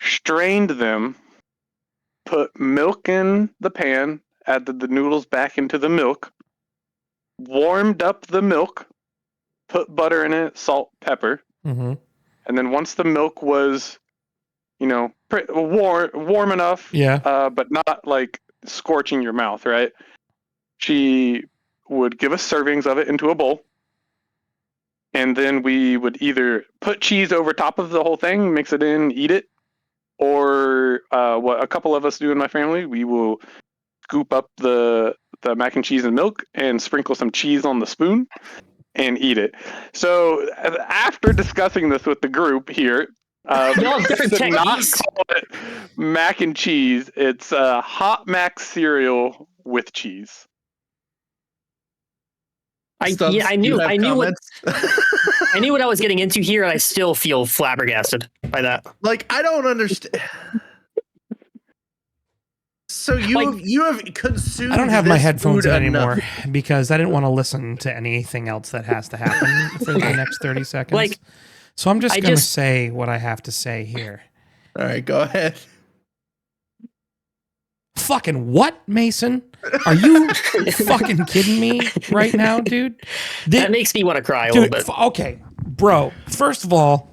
strained them, put milk in the pan, added the noodles back into the milk, warmed up the milk, put butter in it, salt, pepper, Mm-hmm. and then once the milk was, warm enough, Yeah. but not like scorching your mouth, right? she would give us servings of it into a bowl. And then we would either put cheese over top of the whole thing, mix it in, eat it, or what a couple of us do in my family, we will scoop up the mac and cheese and milk and sprinkle some cheese on the spoon and eat it. So after discussing this with the group here, Y'all have different to not techniques. call it mac and cheese, it's hot mac cereal with cheese. Stubbs, I you knew have I knew what comments? I knew what I was getting into here, and I still feel flabbergasted by that. Like, I don't understand. So you have consumed. I don't have my this headphones food in anymore enough. because I didn't want to listen to anything else that has to happen for the next 30 seconds. Like, so I'm just I going to just- say what I have to say here. All right, go ahead. Fucking what, Mason? Are you fucking kidding me right now, dude? That makes me want to cry a Dude, little bit. okay, bro. First of all,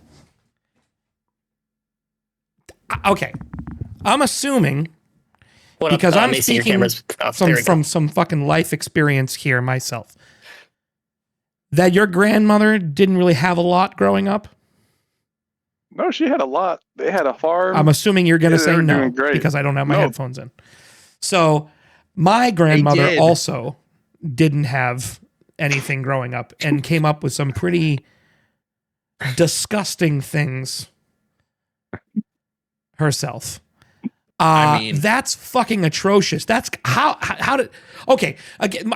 okay, I'm assuming What because I'm Mason, your speaking camera's off. There we go. from some fucking life experience here myself, that your grandmother didn't really have a lot growing up. No, she had a lot. They had a farm. I'm assuming you're going to Yeah, say they were no doing great. because I don't have my No. headphones in. So my grandmother did. also didn't have anything growing up and came up with some pretty disgusting things herself. I mean- That's fucking atrocious. That's how did, okay, again,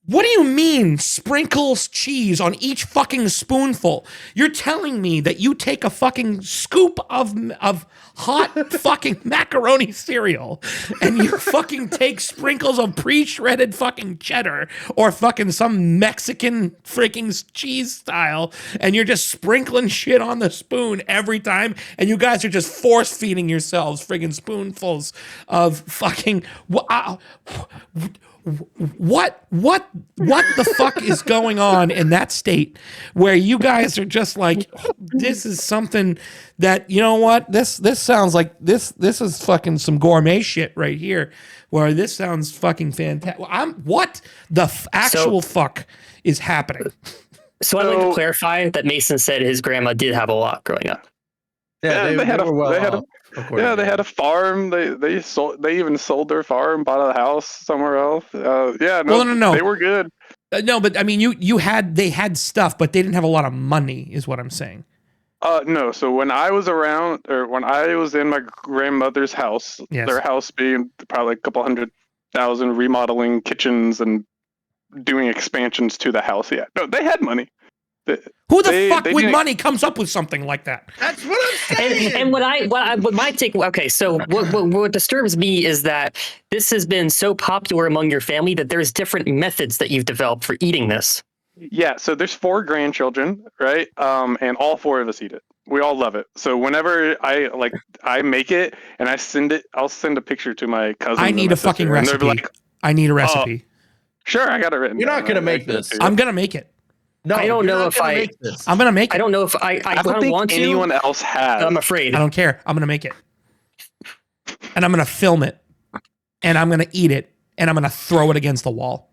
what do you mean sprinkles cheese on each fucking spoonful? You're telling me that you take a fucking scoop of hot fucking macaroni cereal and you fucking take sprinkles of pre-shredded fucking cheddar or fucking some Mexican freaking cheese style and you're just sprinkling shit on the spoon every time and you guys are just force feeding yourselves friggin' spoonfuls of fucking what the fuck is going on in that state where you guys are just like, this is something that, you know what, this sounds like this is fucking some gourmet shit right here where this sounds fucking fantastic. What the actual fuck is happening? So I'd like to clarify that Mason said his grandma did have a lot growing up. Yeah, they had were well they had off, they had a farm. They even sold their farm, bought a house somewhere else. Yeah, no, No. They were good. No, but I mean, they had stuff, but they didn't have a lot of money, is what I'm saying. No. So when I was around, or when I was in my grandmother's house, Yes. their house being probably a couple $100,000, remodeling kitchens and doing expansions to the house. Yeah, no, they had money. Who the fuck they with didn't- money comes up with something like that? That's what I'm saying. And what my take, okay, so what disturbs me is that this has been so popular among your family that there's different methods that you've developed for eating this. Yeah, so there's 4 grandchildren, right? And all 4 of us eat it. We all love it. So whenever I make it and I'll send a picture to my cousin. I need a fucking recipe. I need a recipe. Sure, I got it written. You're down. not gonna I make can do this. it to you. I'm gonna make it. No, I don't you're know not if gonna I- make this. I'm gonna make I it. don't know if I I don't don't think want to. anyone else has. I'm afraid. I don't care. I'm gonna make it. And I'm gonna film it. And I'm gonna eat it. And I'm gonna throw it against the wall.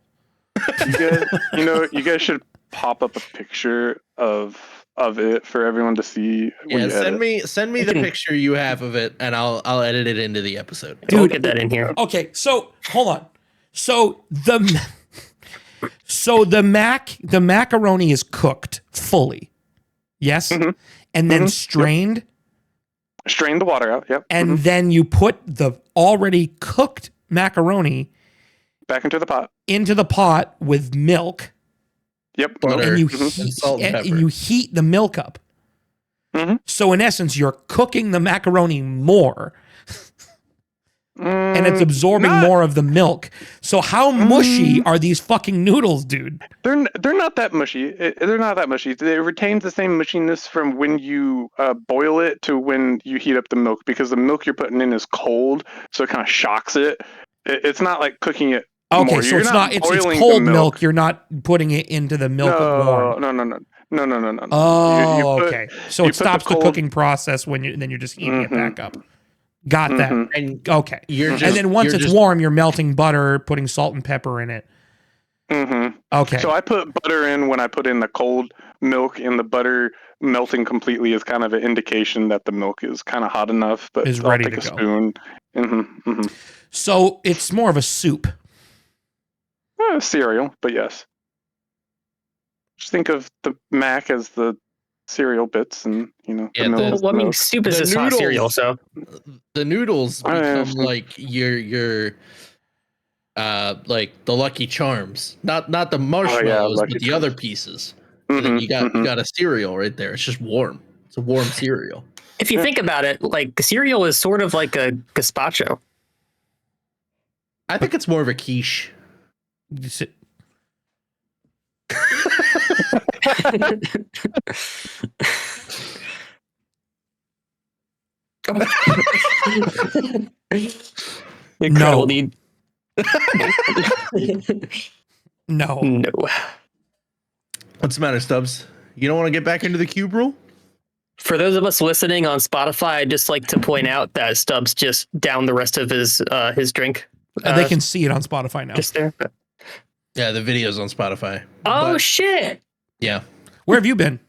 You guys should pop up a picture of it for everyone to see. when Yeah, you edit. send me the picture you have of it, and I'll edit it into the episode. We'll Dude. get that in here. Okay, so hold on. So the macaroni is cooked fully. Yes? Mhm. And then Mhm. strained. Strain the water out. Yep. And Mhm. then you put the already cooked macaroni Back into the pot. into the pot with milk. Yep. Butter. And you Mhm. And salt and and pepper. you heat the milk up. Mhm. So in essence, you're cooking the macaroni more, and it's absorbing not- more of the milk. So how mushy are these fucking noodles, dude? They're not that mushy. They're not that mushy. It retains the same mushiness from when you boil it to when you heat up the milk, because the milk you're putting in is cold, so it kind of shocks it. It's not like cooking it. Okay, more. so You're it's it's boiling the cold milk. You're not putting it into the milk warm. No. Oh, You put- okay. So you it put the stops the cold- cooking process when you're just heating it Mhm. back up. Got that. And Okay. you're And then once you're it's just- warm, you're melting butter, putting salt and pepper in it. Okay. So I put butter in when I put in the cold milk, and the butter melting completely is kind of an indication that the milk is kind of hot enough. But Is I'll ready take to a go. spoon. So it's more of a soup. Cereal, but yes. Just think of the mac as the cereal bits, and the milk. Well, I mean, soup is the just hot noodles- cereal, so the noodles I become understand. like your like the Lucky Charms, not the marshmallows, Lucky but the Charms. other pieces. And then you got a cereal right there. It's just warm. It's a warm cereal. if you think about it, like cereal is sort of like a gazpacho. I think it's more of a quiche. Incredible, No. dude. No. No. What's the matter, Stubbs? You don't want to get back into the cube rule? For those of us listening on Spotify, I'd just like to point out that Stubbs just downed the rest of his drink. They can see it on Spotify now. Just there. Yeah, the video's on Spotify. Oh But, shit! yeah, Where have you been?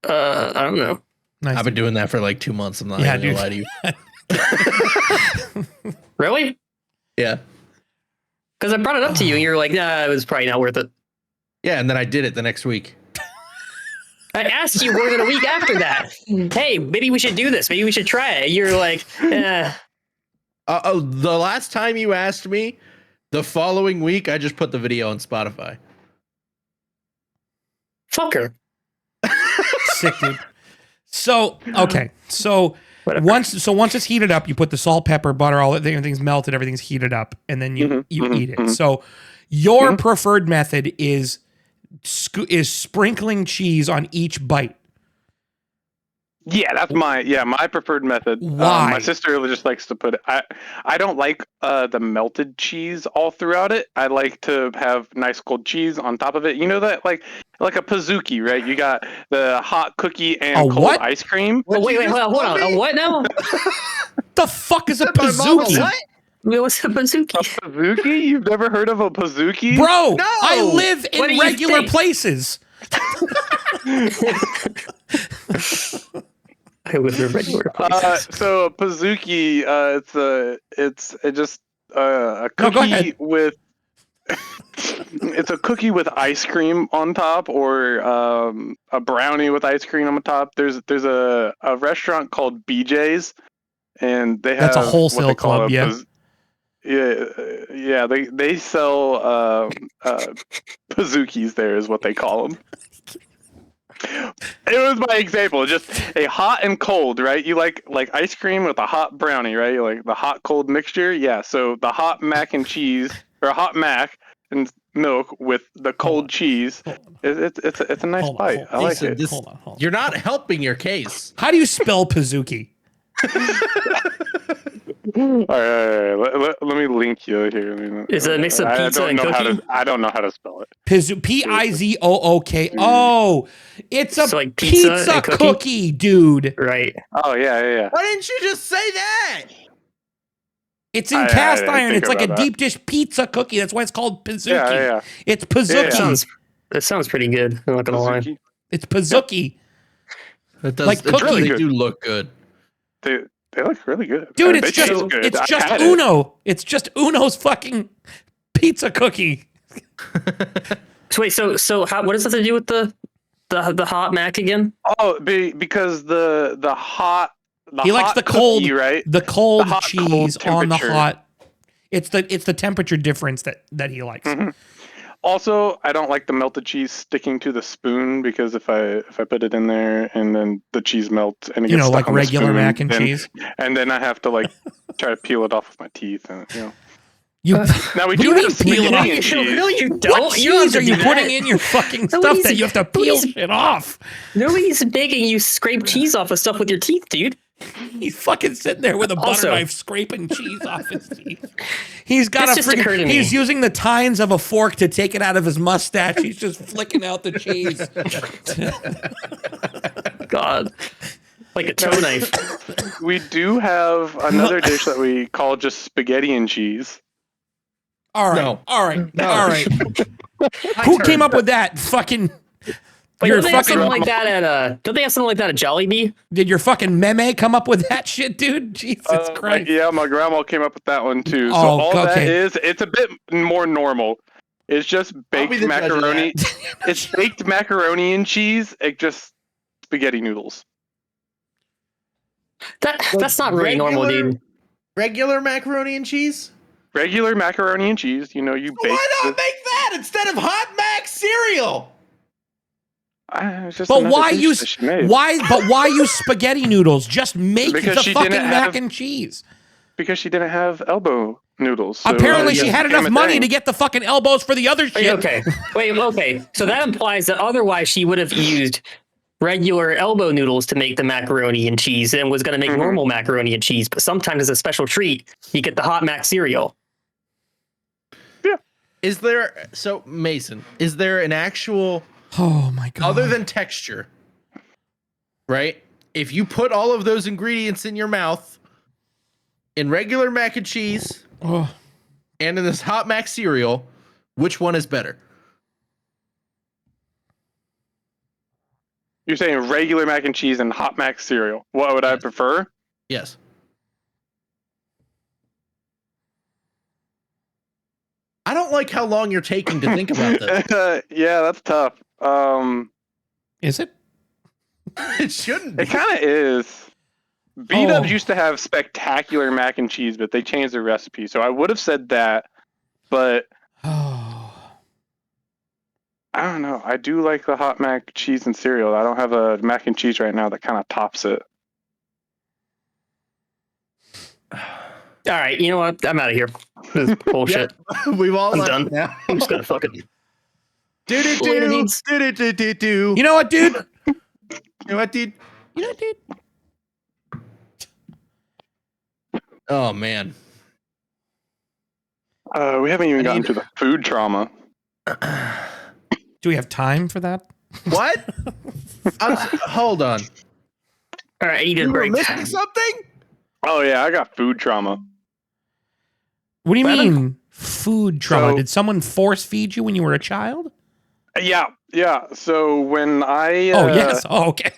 I don't know. Nice. I've been doing that for like 2 months. I'm not Yeah, even gonna dude. lie to you. Really? Yeah, Because I brought it up to you, and you're like, "Nah, it was probably not worth it." yeah, and then I did it the next week. I asked you more than a week after that. Hey, maybe we should do this. Maybe we should try it. You're like, eh. The last time you asked me, the following week, I just put the video on Spotify. Fucker. Sick, dude. So, okay. So Whatever. once it's heated up, you put the salt, pepper, butter, all that, everything's melted, everything's heated up, and then you eat it. So your preferred method is sprinkling cheese on each bite. Yeah, that's my preferred method. Why? My sister just likes to put it. I don't like the melted cheese all throughout it. I like to have nice cold cheese on top of it. You know that like a pizookie, right? You got the hot cookie and A cold what? ice cream. Oh, wait, hold on. A what now? The fuck is a My mom was pizookie? what? What's a bazooki? A pizookie? You've never heard of a pizookie? Bro, No! I live What do in you regular think? places. I live in a regular place. So a pizookie, it's just a No, go cookie ahead. with. It's a cookie with ice cream on top, or a brownie with ice cream on top. There's a restaurant called BJ's, and they have That's a wholesale what they call club, yeah. yeah. They sell pizookies there, is what they call them. It was my example, just a hot and cold, right? You like ice cream with a hot brownie, right? You like the hot cold mixture, yeah. So the hot mac and cheese, or hot mac and milk with the cold cheese. It's a nice Hold on, bite. hold I like Listen, it. this- Hold on. You're not helping your case. How do you spell pizookie? All right. Let me link you here. Is it a mix of pizza and cookie? I don't know how to spell it. Pizookie. Oh, it's a So, like, pizza pizza and cookie? cookie, dude. Right. Oh yeah. Why didn't you just say that? It's in I cast didn't iron. think It's like a about that. deep dish pizza cookie. That's why it's called pizookie. Yeah. It's Yeah. pizookie. That sounds pretty good. I'm not gonna lie. Pizookie. It's pizookie. It does, Like it really cookie. do look good. They look really good. Dude, They it's taste just good. it's I just had it. Uno. It's just Uno's fucking pizza cookie. So wait, so how? What does that have to do with the hot mac again? Oh, because the hot. He likes hot the cold, cookie, right? the cold The hot, cheese cold on the temperature. hot. It's the temperature difference that he likes. Mhm. Also, I don't like the melted cheese sticking to the spoon, because if I put it in there and then the cheese melts and it You gets know, stuck like on the regular spoon, mac and then- cheese. and then I have to try to peel it off with my teeth, and You, Now we What do do you have mean peel it spaghetti off? and cheese. No, you don't. what You don't have cheese to are you do putting that. in your fucking stuff Nobody's- that you have to peel nobody's- shit off? Nobody's making you scrape cheese off of stuff with your teeth, dude. He's fucking sitting there with a butter Also- knife scraping cheese off his teeth. He's got This a just occurred to freaking, me. he's using the tines of a fork to take it out of his mustache. He's just flicking out the cheese. God. like a toe knife. We do have another dish that we call just spaghetti and cheese. All right. No. All right. No. All right. My Who turn. came up with that? Fucking. Wait, Your don't they have fucking. something like that at Don't they have something like that at Jollibee? Did your fucking meme come up with that shit, dude? Jesus Christ. Yeah, my grandma came up with that one too. So Oh, all that okay. is, it's a bit more normal. It's just I'll be baked the judge of macaroni. It's baked macaroni and cheese. It just spaghetti noodles. That's not really normal, dude. Regular macaroni and cheese? Regular macaroni and cheese. You know, you bake. Why not make that instead of hot mac cereal? It's just But another why dish use that she made. why use spaghetti noodles? Just make Because the she fucking didn't mac have- and cheese. Because she didn't have elbow noodles. So Apparently, it she had became enough a money thing. to get the fucking elbows for the other shit. Okay. So that implies that otherwise she would have used regular elbow noodles to make the macaroni and cheese and was going to make normal macaroni and cheese. But sometimes as a special treat, you get the hot mac cereal. Is there Mason, is there an actual Oh my god. other than texture, right? If you put all of those ingredients in your mouth in regular mac and cheese Oh. and in this hot mac cereal, which one is better? You're saying regular mac and cheese and hot mac cereal. What would I Yes. prefer? Yes. I don't like how long you're taking to think about this. Yeah, that's tough. Is it? It shouldn't It be. kind of is. B-Dubs Oh. used to have spectacular mac and cheese, but they changed their recipe. So I would have said that, but Oh. I don't know. I do like the hot mac cheese and cereal. I don't have a mac and cheese right now that kind of tops it. All right, you know what? I'm out of here. This is bullshit. Yep. We've all I'm left done. now. I'm just gonna fucking. Later, Do dudes. do. You know what, dude? You know what, dude? You know, dude. Oh man. We haven't even I gotten need- to the food trauma. Do we have time for that? What? Hold on. All right, eat You a were break. missing something? Oh yeah, I got food trauma. What do you Lemon? mean food trauma? So- Did someone force feed you when you were a child? Yeah. So when I Oh yes. Oh, okay.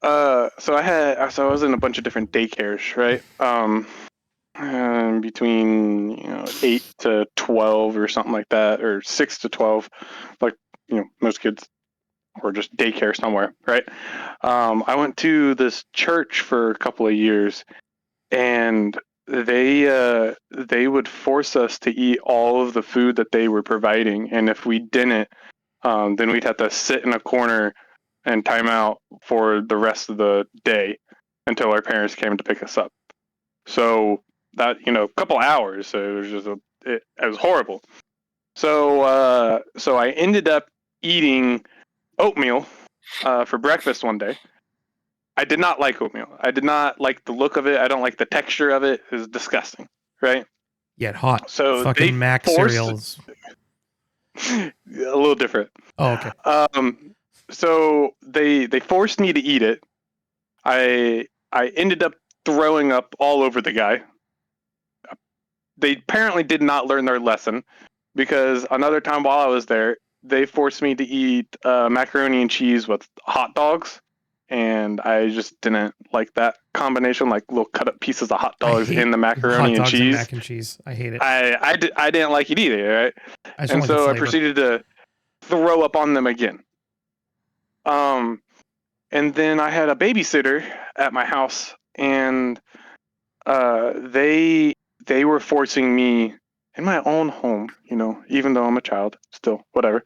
so I was in a bunch of different daycares, right? Between 8 to 12 or something like that, or 6 to 12, like most kids, or just daycare somewhere, right? I went to this church for a couple of years, and they would force us to eat all of the food that they were providing, and if we didn't, then we'd have to sit in a corner and time out for the rest of the day until our parents came to pick us up. So that a couple hours, so it was just it was horrible. So so I ended up eating oatmeal for breakfast one day. I did not like oatmeal. I did not like the look of it. I don't like the texture of it. It was disgusting, right? Yet hot. So they Fucking Mac forced- cereals. A little different. Oh, okay. So they forced me to eat it. I ended up throwing up all over the guy. They apparently did not learn their lesson, because another time while I was there, they forced me to eat macaroni and cheese with hot dogs, and I just didn't like that combination, like little cut up pieces of hot dogs hate in the macaroni hot and dogs cheese. and mac and cheese. I hate it. I didn't like it either, right? I just And don't like the so I flavor. proceeded to throw up on them again. And then I had a babysitter at my house, and they were forcing me in my own home, even though I'm a child, still whatever.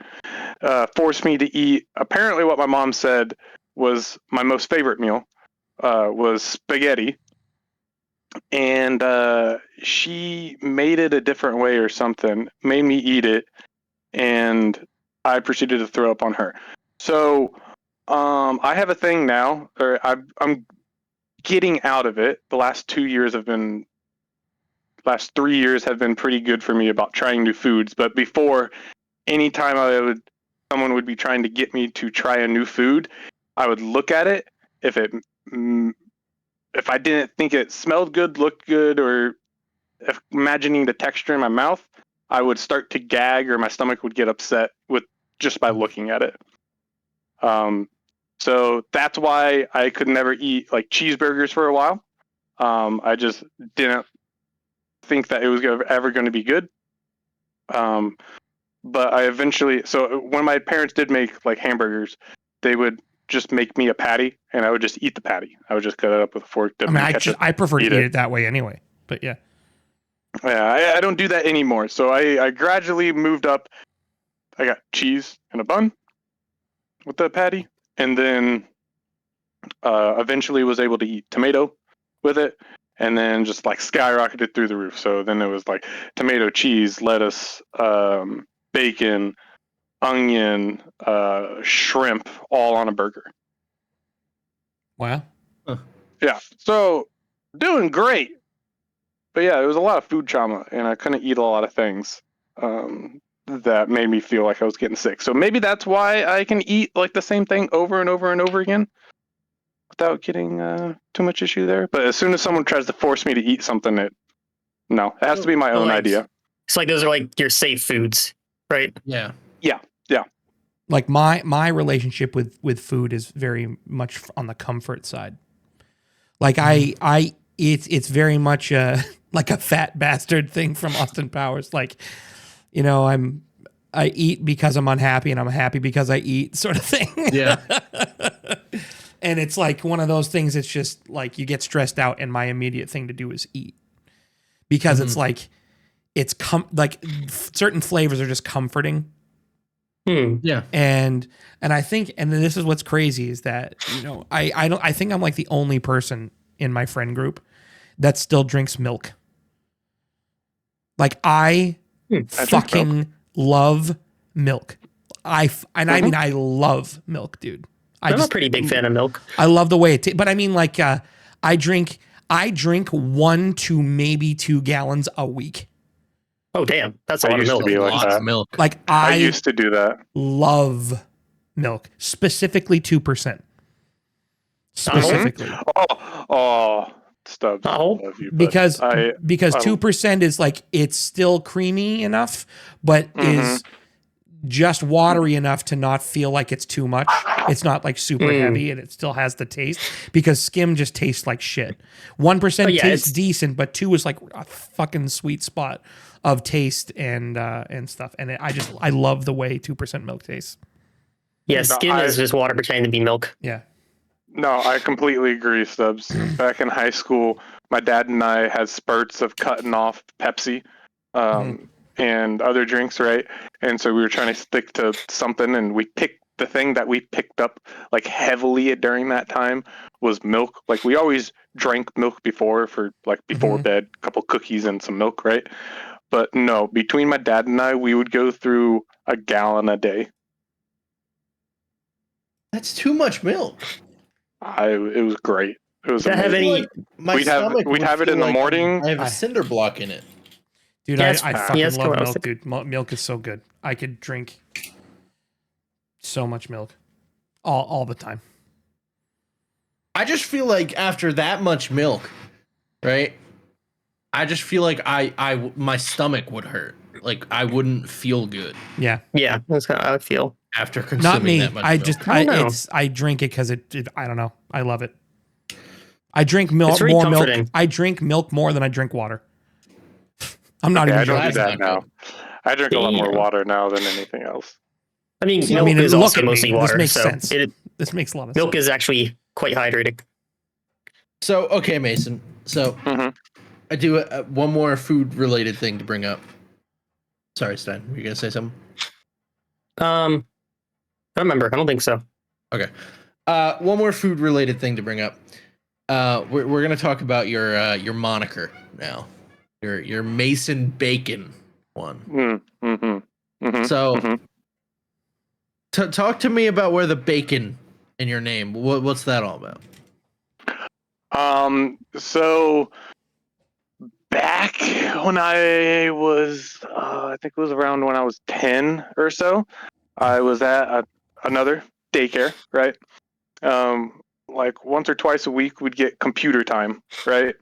Forced me to eat apparently what my mom said was my most favorite meal, was spaghetti, and she made it a different way or something, made me eat it, and I proceeded to throw up on her. So I have a thing now, or I'm getting out of it. The last 3 years have been pretty good for me about trying new foods. But before, anytime someone would be trying to get me to try a new food, I would look at it. If it if I didn't think it smelled good, looked good, or if imagining the texture in my mouth, I would start to gag or my stomach would get upset with just by looking at it. So that's why I could never eat like cheeseburgers for a while. I just didn't think that it was ever going to be good. But I eventually, so when my parents did make like hamburgers, they would just make me a patty, and I would just eat the patty. I would just cut it up with a fork. I mean, I prefer to eat it that way anyway. But yeah. Yeah, I don't do that anymore. So I gradually moved up. I got cheese and a bun with the patty, and then eventually was able to eat tomato with it, and then just like skyrocketed through the roof. So then it was like tomato, cheese, lettuce, bacon, onion, shrimp, all on a burger. Wow. Yeah, so doing great. But yeah, it was a lot of food trauma, and I couldn't eat a lot of things that made me feel like I was getting sick. So maybe that's why I can eat like the same thing over and over and over again without getting too much issue there. But as soon as someone tries to force me to eat something, it has to be my own idea. It's like those are like your safe foods, right? Yeah. Like my relationship with food is very much on the comfort side. Like it's very much like a fat bastard thing from Austin Powers. Like, you know, I eat because I'm unhappy and I'm happy because I eat, sort of thing. Yeah. And it's like one of those things. It's just like you get stressed out, and my immediate thing to do is eat, because it's like certain flavors are just comforting. Yeah. And I think, and then this is what's crazy, is that, you know, I think I'm like the only person in my friend group that still drinks milk. Like I fucking love milk. I mean, I love milk, dude. I'm a pretty big fan of milk. I love the way it tastes, but I mean, like, I drink 1 to maybe 2 gallons a week. Oh damn, that's a lot of milk. To be like that. Milk. Like I used to do that. love milk, specifically 2%. Specifically, Stubbs, I Oh. love you, but because I 2% is like, it's still creamy enough, but is just watery enough to not feel like it's too much. It's not like super heavy, and it still has the taste, because skim just tastes like shit. 1% tastes decent, but 2 is like a fucking sweet spot of taste and stuff. And I love the way 2% milk tastes. Yeah, skim is just water pretending to be milk. Yeah. No, I completely agree, Stubbs. Back in high school, my dad and I had spurts of cutting off Pepsi and other drinks, right? And so we were trying to stick to something, and we picked the thing that we picked up like heavily during that time was milk. Like we always drank milk before bed, a couple cookies and some milk, right? But no, between my dad and I, we would go through a gallon a day. That's too much milk. It was great. It was Does that have amazing. any? We'd have it in the morning. I have a cinder block in it. Dude, Yeah, I fucking it's love gross. milk, dude. Milk is so good. I could drink so much milk all the time. I just feel like after that much milk, right? I just feel like my stomach would hurt. Like I wouldn't feel good Yeah. Yeah, that's kind of how I feel. after consuming Not me. that much I milk. just I don't know. I drink it because it I don't know. I love it. I drink milk It's very more comforting. milk. I drink milk more than I drink water. I'm not I even don't do joking. that now. I drink a lot more Damn. water now than anything else. I mean, I milk mean, is look also at me. mostly This water, makes so sense. This makes a lot of milk sense. is actually quite hydrating. So okay, Mason. So Mhm. I do one more food related thing to bring up. Sorry, Stein. Were you gonna say something? I don't remember. I don't think so. Okay. One more food related thing to bring up. We're gonna talk about your moniker now. Your MasonBacon1. So talk to me about where the bacon in your name. What's that all about? So back when I was, I think it was around when I was 10 or so, I was at another daycare, right? like once or twice a week we'd get computer time, right?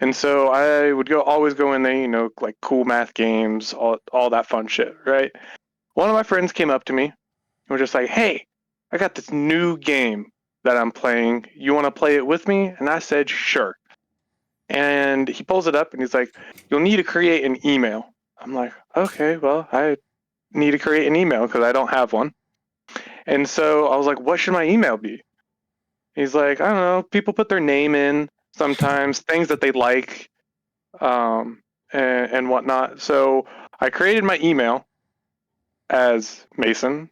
And so I would always go in there, you know, like cool math games, all that fun shit, right? One of my friends came up to me and was just like, "Hey, I got this new game that I'm playing. You want to play it with me?" And I said, "Sure." And he pulls it up and he's like, "You'll need to create an email." I'm like, "Okay, well, I need to create an email because I don't have one." And so I was like, "What should my email be?" He's like, "I don't know. People put their name in sometimes, things that they like, and whatnot." So I created my email as Mason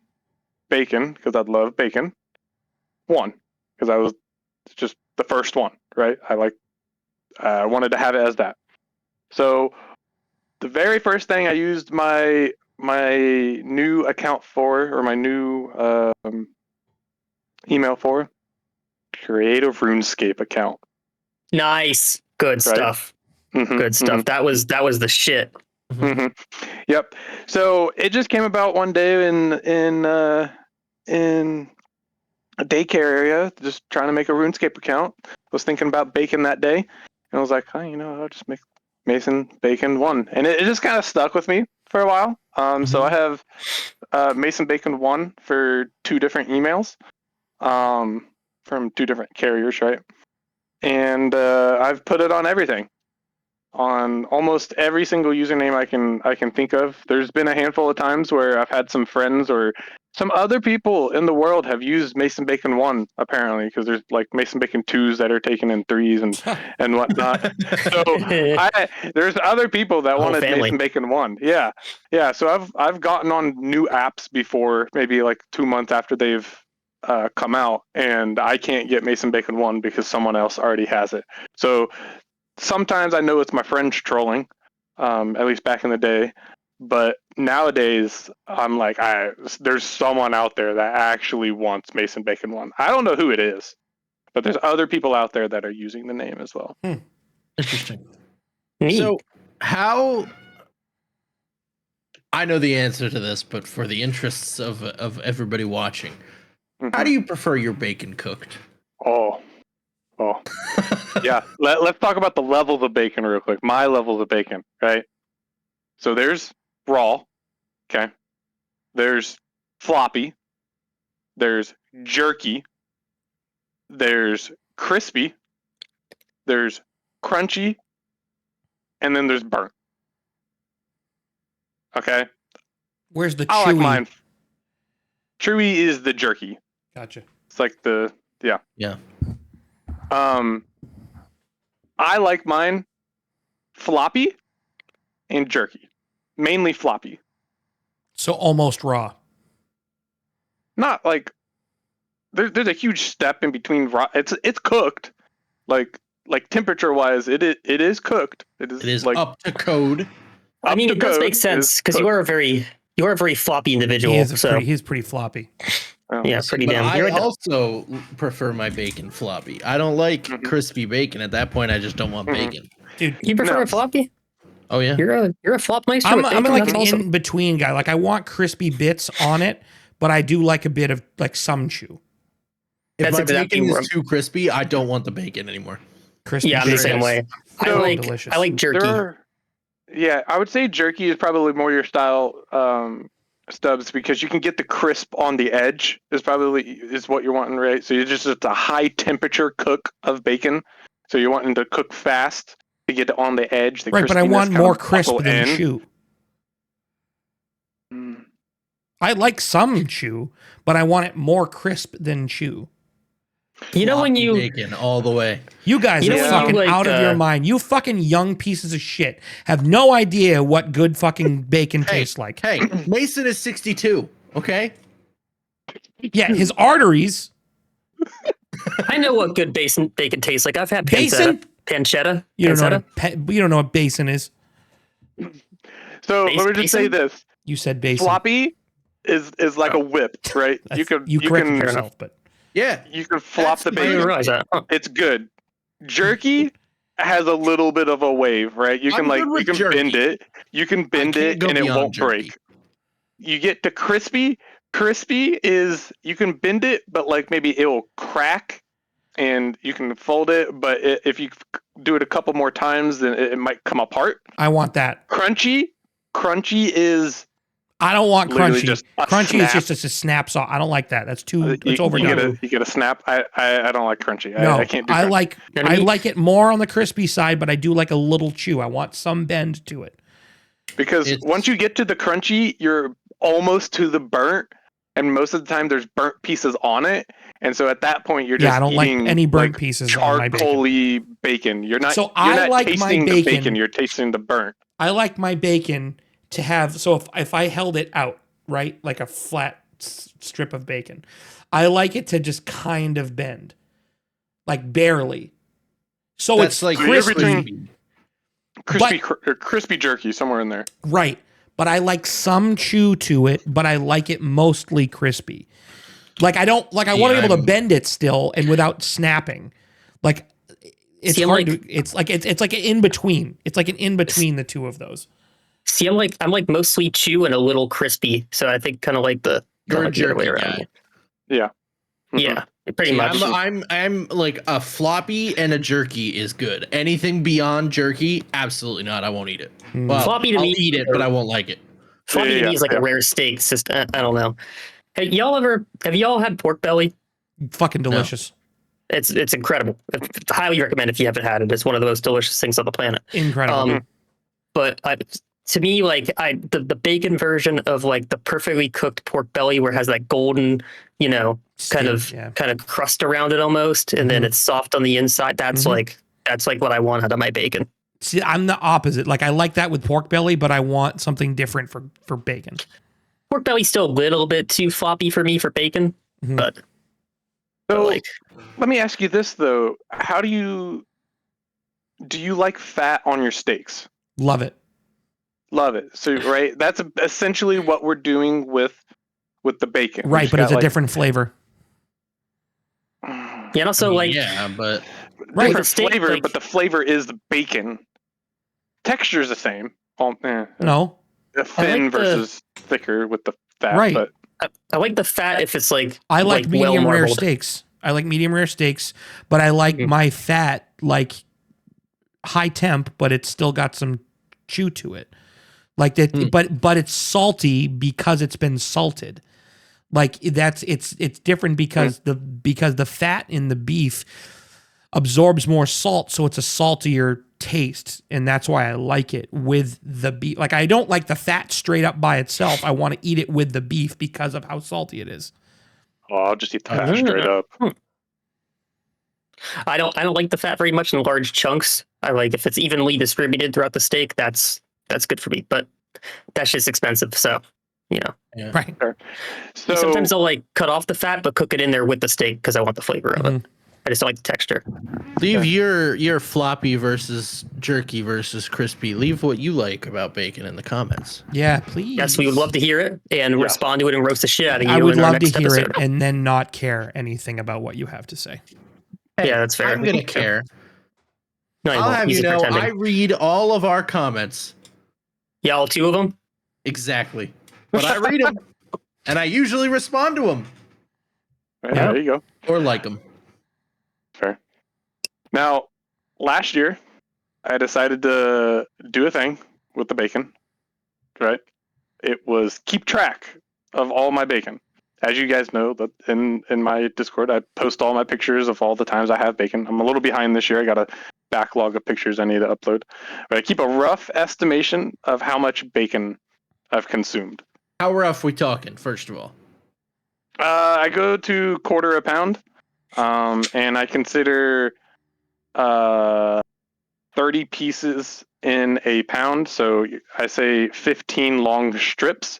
Bacon because I love bacon. One, because I was just the first one, right? I wanted to have it as that. So the very first thing I used my new account for, or my new email for, create a RuneScape account. Nice. Good Right? stuff. Mm-hmm, Good stuff. That was the shit. Mm-hmm. Yep. So it just came about one day in a daycare area, just trying to make a RuneScape account. Was thinking about bacon that day, and I was like, "Oh, you know, I'll just make MasonBacon1," and it just kind of stuck with me for a while. So I have MasonBacon1 for 2 different emails, from 2 different carriers, right? And I've put it on everything, on almost every single username I can think of. There's been a handful of times where I've had some friends or some other people in the world have used MasonBacon1 apparently, because there's like MasonBacon2s that are taken in 3s and whatnot. So there's other people that Whole wanted family. MasonBacon1. Yeah. So I've gotten on new apps before, maybe like 2 months after they've come out, and I can't get MasonBacon1 because someone else already has it. So sometimes I know it's my friends trolling, at least back in the day. But nowadays, I'm like, there's someone out there that actually wants MasonBacon1. I don't know who it is, but there's other people out there that are using the name as well. Interesting. Neat. So, how? I know the answer to this, but for the interests of everybody watching, how do you prefer your bacon cooked? Oh, yeah. Let's talk about the levels of bacon real quick. My levels of bacon, right? So there's raw, okay. There's floppy. There's jerky. There's crispy. There's crunchy, and then there's burnt. Okay. Where's the I chewy? like mine. Chewy is the jerky. Gotcha. It's like the Yeah. I like mine floppy and jerky. Mainly floppy. So almost raw. Not like there's a huge step in between raw. It's cooked. Like temperature wise, it is cooked. It is like up to code. I mean, to it does code. make sense because you are a very floppy individual. He's pretty floppy. Yeah, pretty But damn. I You're right. also prefer my bacon floppy. I don't like crispy bacon. At that point, I just don't want bacon. Dude, You prefer it floppy? Oh yeah. You're a flop meister. I'm with bacon? like That's an awesome. in between guy. Like I want crispy bits on it, but I do like a bit of like some chew. If That's my exactly bacon where is too crispy, I don't want the bacon anymore. Crispy. Yeah, I'm the bits. same way. So delicious. I like jerky. Yeah, I would say jerky is probably more your style, Stubbs, because you can get the crisp on the edge is what you're wanting, right? So it's a high temperature cook of bacon. So you're wanting to cook fast to get it on the edge. The Right, but I crispiness want kind more of crisp buckle than in. chew. Mm. I like some chew, but I want it more crisp than chew. You know when Floppy you bacon all the way. You guys You are know when fucking you, like, out of your mind. You fucking young pieces of shit have no idea what good fucking bacon tastes like. Hey, Mason is 62. Okay. Yeah, his arteries. I know what good bacon tastes like. I've had Basin? pancetta. You don't know Pancetta? you don't know what basin is. So let me just say this: You said basin. floppy is like a whip, right? You corrected can yourself, but Yeah. you can flop That's the I bacon. didn't realize that. Huh. It's good. Jerky has a little bit of a wave, right? You I'm can good with bend jerky. it. You can bend can't it go and it beyond won't jerky. break. You get to crispy. Crispy is you can bend it, but like maybe it will crack and you can fold it, but if you do it a couple more times, then it might come apart. I want that. Crunchy is I don't want literally crunchy. just a Crunchy is snap. just a snaps off. I don't like that. That's too. It's You overdone. get a snap. I don't like crunchy. No, I can't do I crunchy. like it more on the crispy side, but I do like a little chew. I want some bend to it. Because once you get to the crunchy, you're almost to the burnt, and most of the time there's burnt pieces on it, and so at that point you're just I don't like eating any burnt pieces on my bacon. charcoaly bacon. You're not. So you're I not like my tasting the bacon- bacon. You're tasting the burnt. I like my bacon to have. So if I held it out, right, like a flat strip of bacon, I like it to just kind of bend, like barely. So That's it's like crispy. Crispy jerky somewhere in there. Right. But I like some chew to it, but I like it mostly crispy. Like I don't like I want to be able to bend it still and without snapping. Like it's hard to it's like an in between. It's like an in between the two of those. See, I'm like mostly chew and a little crispy. So I think kind of like the other way around. Yeah. Mm-hmm. Yeah. Pretty much. I'm like a floppy and a jerky is good. Anything beyond jerky, absolutely not. I won't eat it. Well, floppy to I'll me, eat it, but I won't like it. Floppy to me is like a rare steak. It's just I don't know. Hey, have y'all had pork belly? Fucking delicious. No. It's incredible. Highly recommend if you haven't had it. It's one of the most delicious things on the planet. Incredible. But to me, like the bacon version of like the perfectly cooked pork belly, where it has that golden, kind of crust around it almost, and then it's soft on the inside. That's like what I want out of my bacon. See, I'm the opposite. Like I like that with pork belly, but I want something different for bacon. Pork belly's still a little bit too floppy for me for bacon, but let me ask you this though: do you like fat on your steaks? Love it. Love it. So right, that's essentially what we're doing with the bacon. Right, but it's a different flavor. Yeah, and also but different flavor, but the flavor is the bacon. Texture is the same. No. Thin versus thicker with the fat. Right. But I like the fat if it's like I like medium rare marbled. steaks. I like medium rare steaks, but I like my fat like high temp, but it's still got some chew to it. Like that, but it's salty because it's been salted. Like it's different because the fat in the beef absorbs more salt, so it's a saltier taste, and that's why I like it with the beef. Like I don't like the fat straight up by itself. I want to eat it with the beef because of how salty it is. Oh, I'll just eat the fat straight up. I don't like the fat very much in large chunks. I like if it's evenly distributed throughout the steak. That's good for me, but that's just expensive. So, Right. So sometimes I'll like cut off the fat, but cook it in there with the steak because I want the flavor of it. I just don't like the texture. Leave your floppy versus jerky versus crispy. Leave what you like about bacon in the comments. Yeah, please. Yes, we would love to hear it and respond to it and roast the shit out of you. I would love to next hear episode. it and then not care anything about what you have to say. Yeah, that's fair. I'm gonna care. No, I'll have you know, pretending. I read all of our comments. Yeah, all two of them? Exactly. But I read them, and I usually respond to them. Right, there you go. Or like them. Fair. Now, last year, I decided to do a thing with the bacon. Right? It was keep track of all my bacon. As you guys know, that in my Discord, I post all my pictures of all the times I have bacon. I'm a little behind this year. I got a backlog of pictures I need to upload. But I keep a rough estimation of how much bacon I've consumed. How rough we talking, first of all? I go to quarter a pound, and I consider 30 pieces in a pound. So I say 15 long strips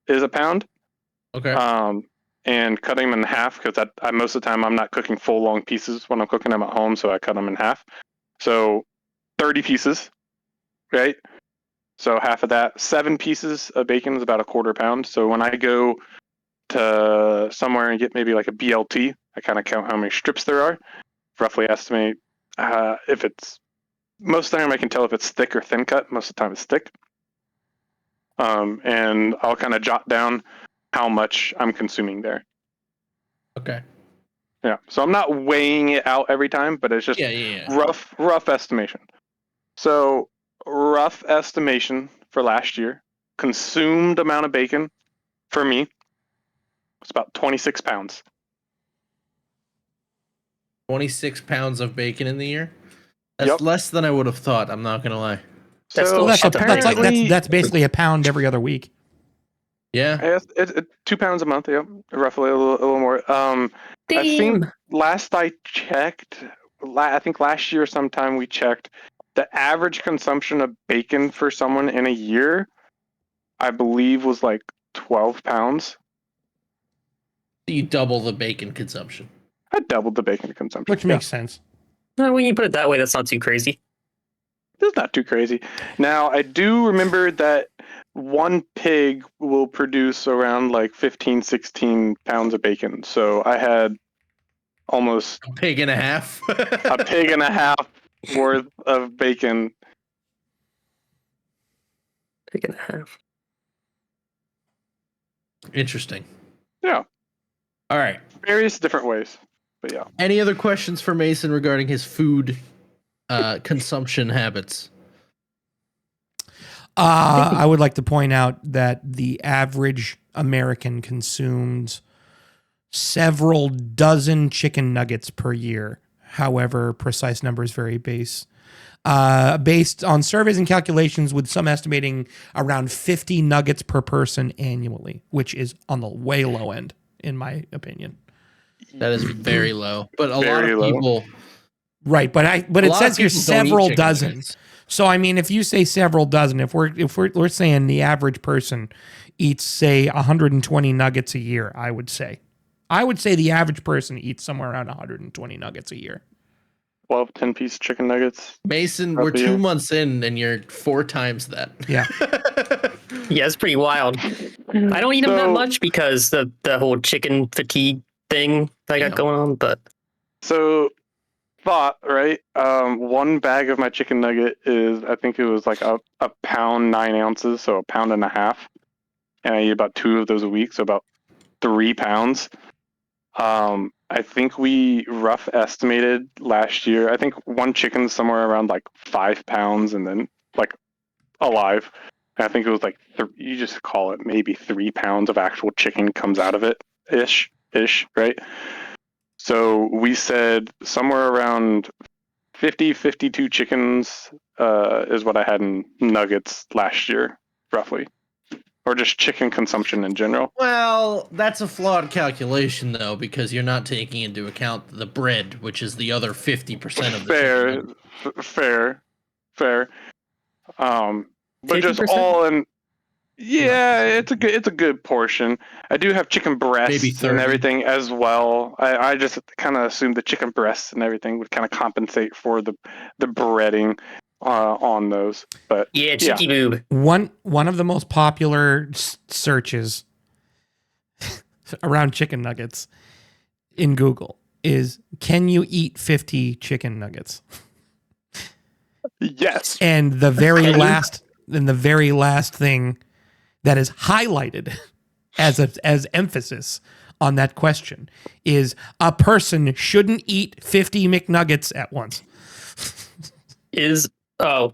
is a pound. Okay. And cutting them in half because I most of the time I'm not cooking full long pieces when I'm cooking them at home, so I cut them in half. So 30 pieces, right? So half of that, 7 pieces of bacon is about a quarter pound. So when I go to somewhere and get maybe like a BLT, I kind of count how many strips there are, roughly estimate if it's, most of the time I can tell if it's thick or thin cut. Most of the time it's thick. And I'll kind of jot down how much I'm consuming there. Okay. Yeah. So I'm not weighing it out every time, but it's just rough estimation. So rough estimation for last year, consumed amount of bacon for me was about 26 pounds. 26 pounds of bacon in the year? That's Yep. less than I would have thought. I'm not gonna lie. That's So still that's basically a pound every other week. Yeah. It's 2 pounds a month. Yep, roughly a little more. I think last I checked, I think last year sometime we checked the average consumption of bacon for someone in a year, I believe, was like 12 pounds. You double the bacon consumption. I doubled the bacon consumption, which makes sense. No, when you put it that way, that's not too crazy. It's not too crazy. Now, I do remember that one pig will produce around like 15, 16 pounds of bacon. So I had almost a pig and a half. a pig and a half worth of bacon. Pig and a half. Interesting. Yeah. All right. Various different ways. But yeah. Any other questions for Mason regarding his food consumption habits? I would like to point out that the average American consumes several dozen chicken nuggets per year. However, precise numbers vary based on surveys and calculations, with some estimating around 50 nuggets per person annually, which is on the way low end, in my opinion. That is very low. But a lot Very of low. people... Right, but it says here several dozen. Nuggets. So I mean, if you say several dozen, if we're saying the average person eats, say, 120 nuggets a year, I would say the average person eats somewhere around 120 nuggets a year. 12 10-piece chicken nuggets. Mason, we're 2 months in and you're 4 times that. Yeah. Yeah, it's pretty wild. I don't eat them that much because the whole chicken fatigue thing that I got going on, but so thought, right? One bag of my chicken nugget is, I think it was like a pound 9 ounces, so a pound and a half. And I eat about 2 of those a week, so about 3 pounds. I think we rough estimated last year, I think one chicken's somewhere around like 5 pounds and then like alive. And I think it was like, you just call it maybe 3 pounds of actual chicken comes out of it, ish, right? So we said somewhere around 52 chickens is what I had in nuggets last year, roughly. Or just chicken consumption in general. Well, that's a flawed calculation, though, because you're not taking into account the bread, which is the other 50% of the chicken. Fair. But 50%? Just 50%? all in. Yeah, it's a good portion. I do have chicken breasts and everything as well. I just kind of assumed the chicken breasts and everything would kind of compensate for the breading on those. But yeah, cheeky boob. One of the most popular searches around chicken nuggets in Google is, can you eat 50 chicken nuggets? Yes. And the very last thing that is highlighted as emphasis on that question is, a person shouldn't eat 50 McNuggets at once. A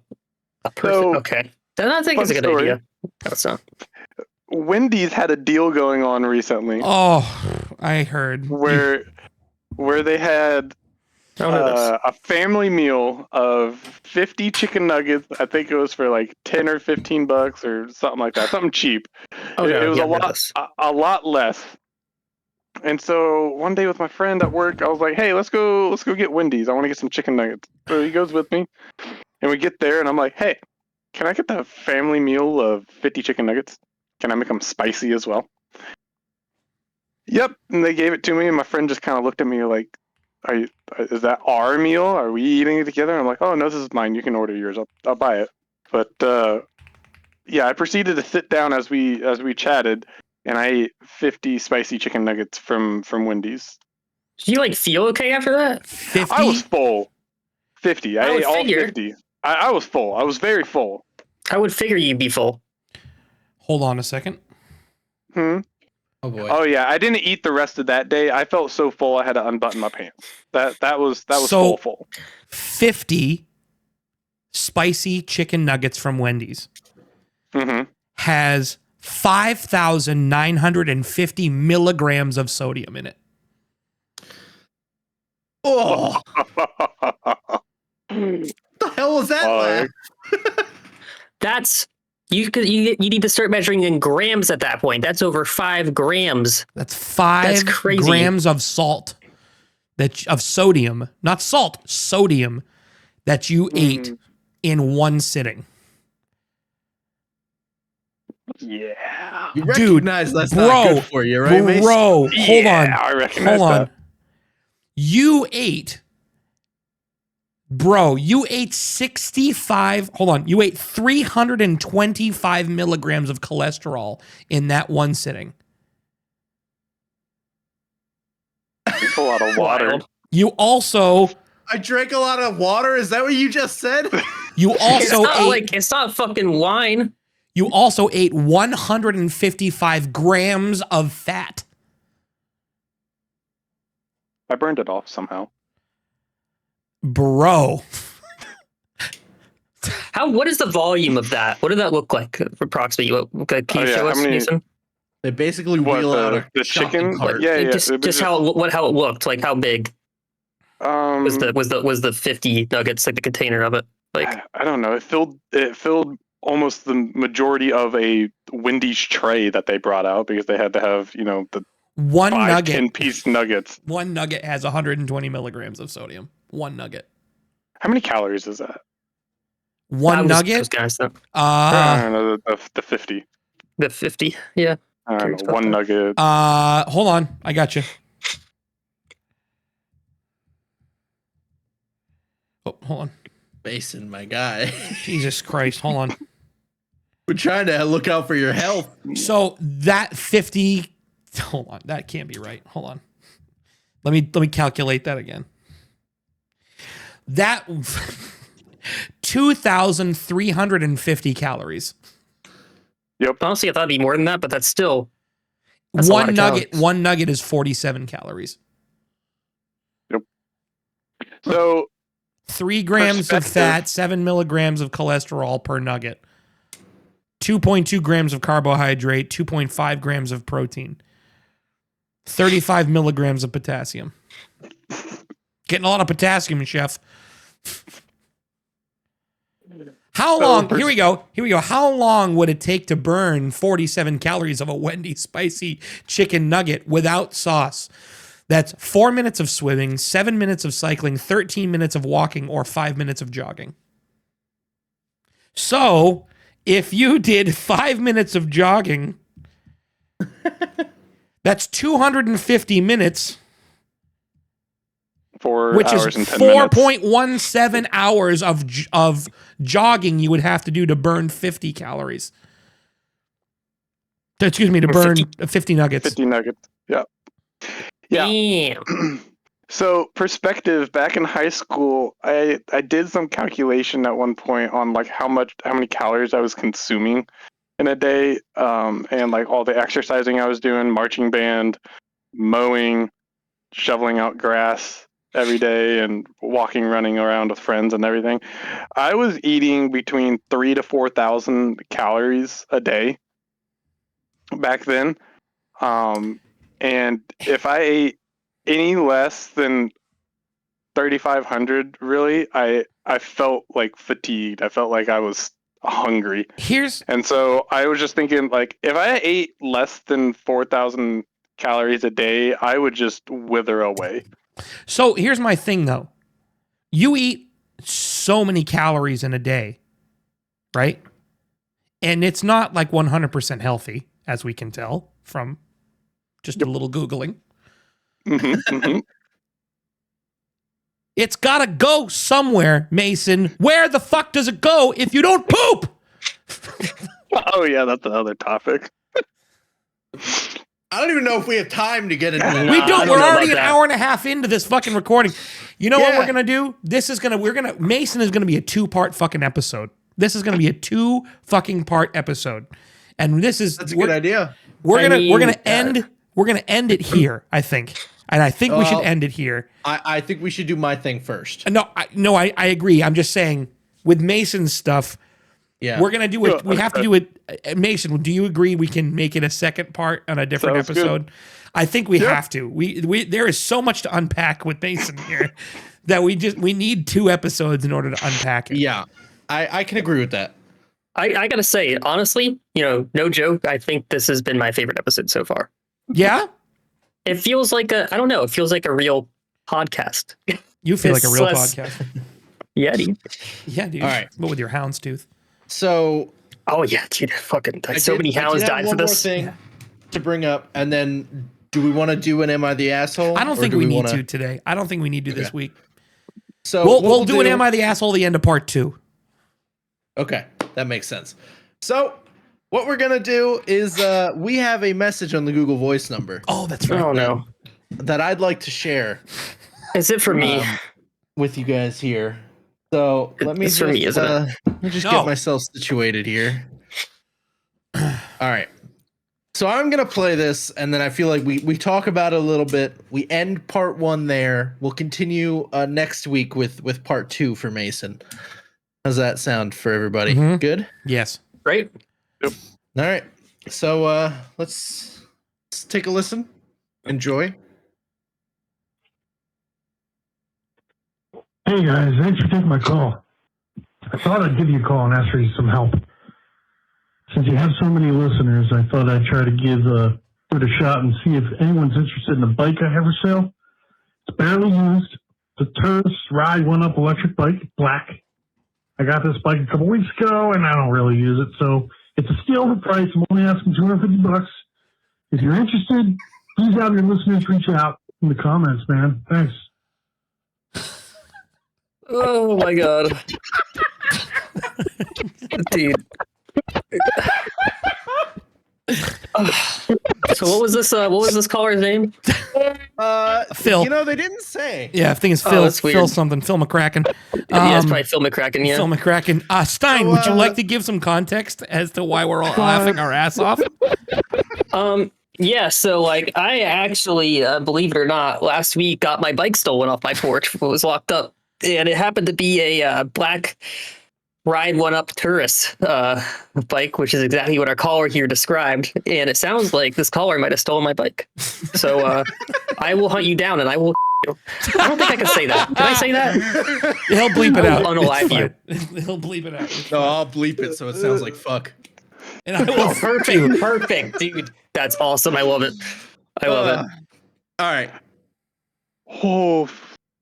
person. Okay. I think it's a good idea. That's not. Wendy's had a deal going on recently. Oh, I heard. Where they had a family meal of 50 chicken nuggets. I think it was for like 10 or 15 bucks or something like that. Something cheap. It was a lot less. And so one day with my friend at work, I was like, "Hey, let's go get Wendy's. I want to get some chicken nuggets." So he goes with me, and we get there, and I'm like, "Hey, can I get the family meal of 50 chicken nuggets? Can I make them spicy as well?" Yep, and they gave it to me, and my friend just kind of looked at me like, "Is that our meal? Are we eating it together?" And I'm like, "Oh no, this is mine. You can order yours. I'll buy it." But yeah, I proceeded to sit down as we chatted, and I ate 50 spicy chicken nuggets from Wendy's. Did you feel okay after that? 50? I was full. 50. I ate all 50. I was full. I was very full. I would figure you'd be full. Hold on a second. Oh boy. Oh yeah, I didn't eat the rest of that day. I felt so full I had to unbutton my pants. That was So- full. 50 spicy chicken nuggets from Wendy's Mm-hmm. has 5,950 milligrams of sodium in it. Oh, what the hell was that laugh? That's you need to start measuring in grams at that point. That's over 5 grams. That's 5 That's crazy. grams of salt of sodium, not salt, sodium that you ate in one sitting. Yeah. You Dude, recognize that's bro, not good for you, right, Mace? Bro, hold on. I recognize Hold on. that. You ate 65, hold on. You ate 325 milligrams of cholesterol in that one sitting. It's a lot of water. Wild. You also I drank a lot of water. Is that what you just said? you also It's not fucking wine. you also ate 155 grams of fat. I burned it off somehow. Bro. What is the volume of that? What did that look like approximately? Can you show us, Mason? They basically What, wheel out the a shopping chicken? cart. Yeah, yeah. Just it was how it looked, like how big was um, the 50 nuggets, like the container of it? Like I don't know. It filled almost the majority of a Wendy's tray that they brought out because they had to have, the One 5 nugget. 10-piece nuggets. One nugget has 120 milligrams of sodium. One nugget. How many calories is that? One nugget? I don't know, the 50. The 50, yeah. I don't Curious know, about one that. nugget. Hold on. I got you. Oh, hold on. Mason, my guy. Jesus Christ. Hold on. We're trying to look out for your health. So that 50, hold on. That can't be right. Hold on. Let me calculate that again. That 2,350 calories. Yep. Honestly, I thought it'd be more than that, but that's a lot of calories. One nugget is 47 calories. So 3 grams of fat, 7 milligrams of cholesterol per nugget, 2.2 grams of carbohydrate, 2.5 grams of protein, 35 milligrams of potassium. Getting a lot of potassium, chef. How long? Here we go. How long would it take to burn 47 calories of a Wendy's spicy chicken nugget without sauce? That's 4 minutes of swimming, 7 minutes of cycling, 13 minutes of walking, or 5 minutes of jogging. So, if you did 5 minutes of jogging, that's 250 minutes, 4 which hours is and 10 minutes. 4.17 hours of jogging you would have to do to burn 50 calories. Excuse me, to burn 50 nuggets. 50 nuggets. Yeah. Yeah. Damn. So perspective, back in high school, I did some calculation at one point on like how many calories I was consuming in a day, and like all the exercising I was doing, marching band, mowing, shoveling out grass every day, and running around with friends and everything. I was eating between 3,000 to 4,000 calories a day back then. And if I ate any less than 3,500, really, I felt like fatigued. I felt like I was hungry. And so I was just thinking, like, if I ate less than 4,000 calories a day, I would just wither away. So here's my thing, though. You eat so many calories in a day, right? And it's not like 100% healthy, as we can tell from just a little Googling. It's got to go somewhere, Mason. Where the fuck does it go if you don't poop? Oh, yeah, that's another topic. I don't even know if we have time to get into that. We don't. We're already an that. hour and a half into this fucking recording. You know what we're gonna do? Mason is gonna be a 2-part fucking episode. This is gonna be a 2 fucking part episode. And this is That's a good idea. We're gonna end it here, I think. And I think we should end it here. I think we should do my thing first. I agree. I'm just saying with Mason's stuff, we're gonna do it. We have to do it. Mason, do you agree we can make it a second part on a different episode? Good. I think we have to. We there is so much to unpack with Mason here that we need 2 episodes in order to unpack it. Yeah, I can agree with that. I gotta say, honestly, no joke. I think this has been my favorite episode so far. Yeah. It feels like it feels like a real podcast. You feel like a real podcast. Yeah, dude. Yeah, dude. All right. But with your houndstooth. So. Oh yeah, dude. Fucking so many hounds died for this. One more thing to bring up, and then do we want to do an Am I the Asshole? I don't think we need to today. I don't think we need to this week. So we'll do an Am I the Asshole the end of part 2. Okay, that makes sense. So what we're gonna do is we have a message on the Google Voice number. Oh, that's right. Oh no. That I'd like to share. Is it for me? With you guys here. So let me just, for me, isn't it? Let me just get myself situated here. All right. So I'm gonna play this, and then I feel like we talk about it a little bit. We end part 1 there. We'll continue next week with part 2 for Mason. How's that sound for everybody? Mm-hmm. Good? Great. Yep. All right. So let's take a listen. Enjoy. Hey guys, thanks for taking my call. I thought I'd give you a call and ask for you some help. Since you have so many listeners, I thought I'd try to give it a shot and see if anyone's interested in the bike I have for sale. It's barely used. The Turris Ride 1-Up electric bike, black. I got this bike a couple weeks ago and I don't really use it, so it's a steal for price. I'm only asking $250. If you're interested, please have your listeners reach out in the comments, man. Thanks. Oh my god. Dude. So what was this caller's name? Phil. They didn't say. Yeah, I think it's Phil. Phil something. Phil McCracken. Yeah, it's probably Phil McCracken. Yeah. Phil McCracken. Stein, would you like to give some context as to why we're all laughing our ass off? Yeah. So I actually, believe it or not, last week got my bike stolen off my porch. It was locked up, and it happened to be a black Ride 1-Up Turris bike, which is exactly what our caller here described. And it sounds like this caller might have stolen my bike. So I will hunt you down and I will you. I don't think I can say that. Can I say that? He'll bleep it out. Unalive you. He'll bleep it out. No, I'll bleep it so it sounds like fuck. And I will perfect, dude. That's awesome. I love it. I love it. All right. Oh,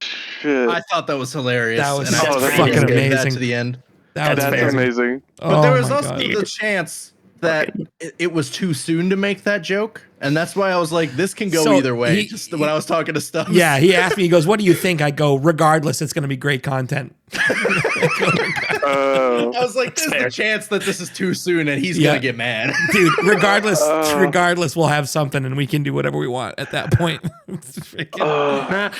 shit. I thought that was hilarious. That was fucking amazing. That to the end. That's amazing. But there was also the chance that it was too soon to make that joke. And that's why I was like, this can go either way. Just when I was talking to Stubbs. Yeah, he asked me, he goes, what do you think? I go, regardless, it's going to be great content. I was like, there's a chance that this is too soon and he's going to get mad. Dude, regardless, we'll have something and we can do whatever we want at that point. I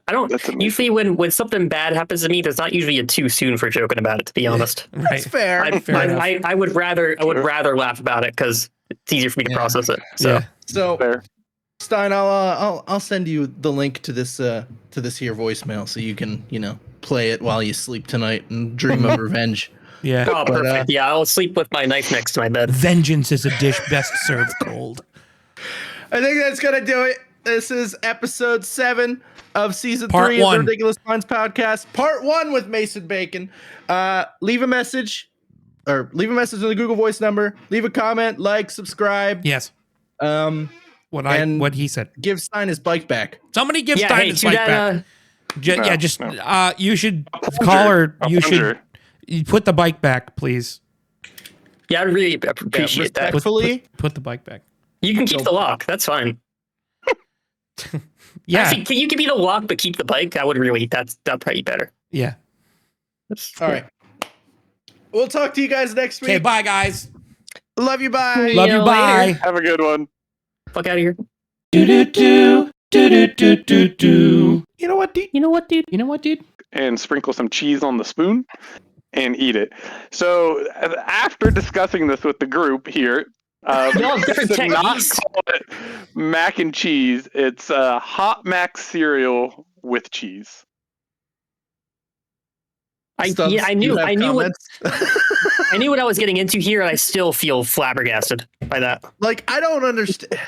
don't usually when something bad happens to me, there's not usually a too soon for joking about it, to be honest. Right. That's fair. I would rather laugh about it because it's easier for me to process it. So, fair. Stein, I'll send you the link to this here voicemail so you can, play it while you sleep tonight and dream of revenge. Yeah. Oh, perfect. Yeah, I'll sleep with my knife next to my bed. Vengeance is a dish best served cold. I think that's gonna do it. This is episode 7 of season Part 3 1. of the Ridiculous Minds podcast. Part 1 with Mason Bacon. Leave a message on the Google Voice number. Leave a comment, subscribe. Yes. What he said. Give Stein his bike back. Somebody give Stein his bike back. You should call her. You should put the bike back, please. Yeah, I'd really appreciate that. Put the bike back. You can keep the lock. That's fine. Yeah. Actually, can you give me the lock but keep the bike? I would really. That'd probably be better. Yeah. All right. We'll talk to you guys next week. Okay, bye, guys. Love you. Bye. Love you. Bye. Have a good one. Fuck out of here. Do. You know what, dude? You know what, dude? You know what, dude? And sprinkle some cheese on the spoon. and eat it. So after discussing this with the group here, Y'all have different to not techniques. call it mac and cheese, it's hot mac cereal with cheese. Stubbs, I you knew have I knew what comments? I knew what I was getting into here, and I still feel flabbergasted by that. Like, I don't understand.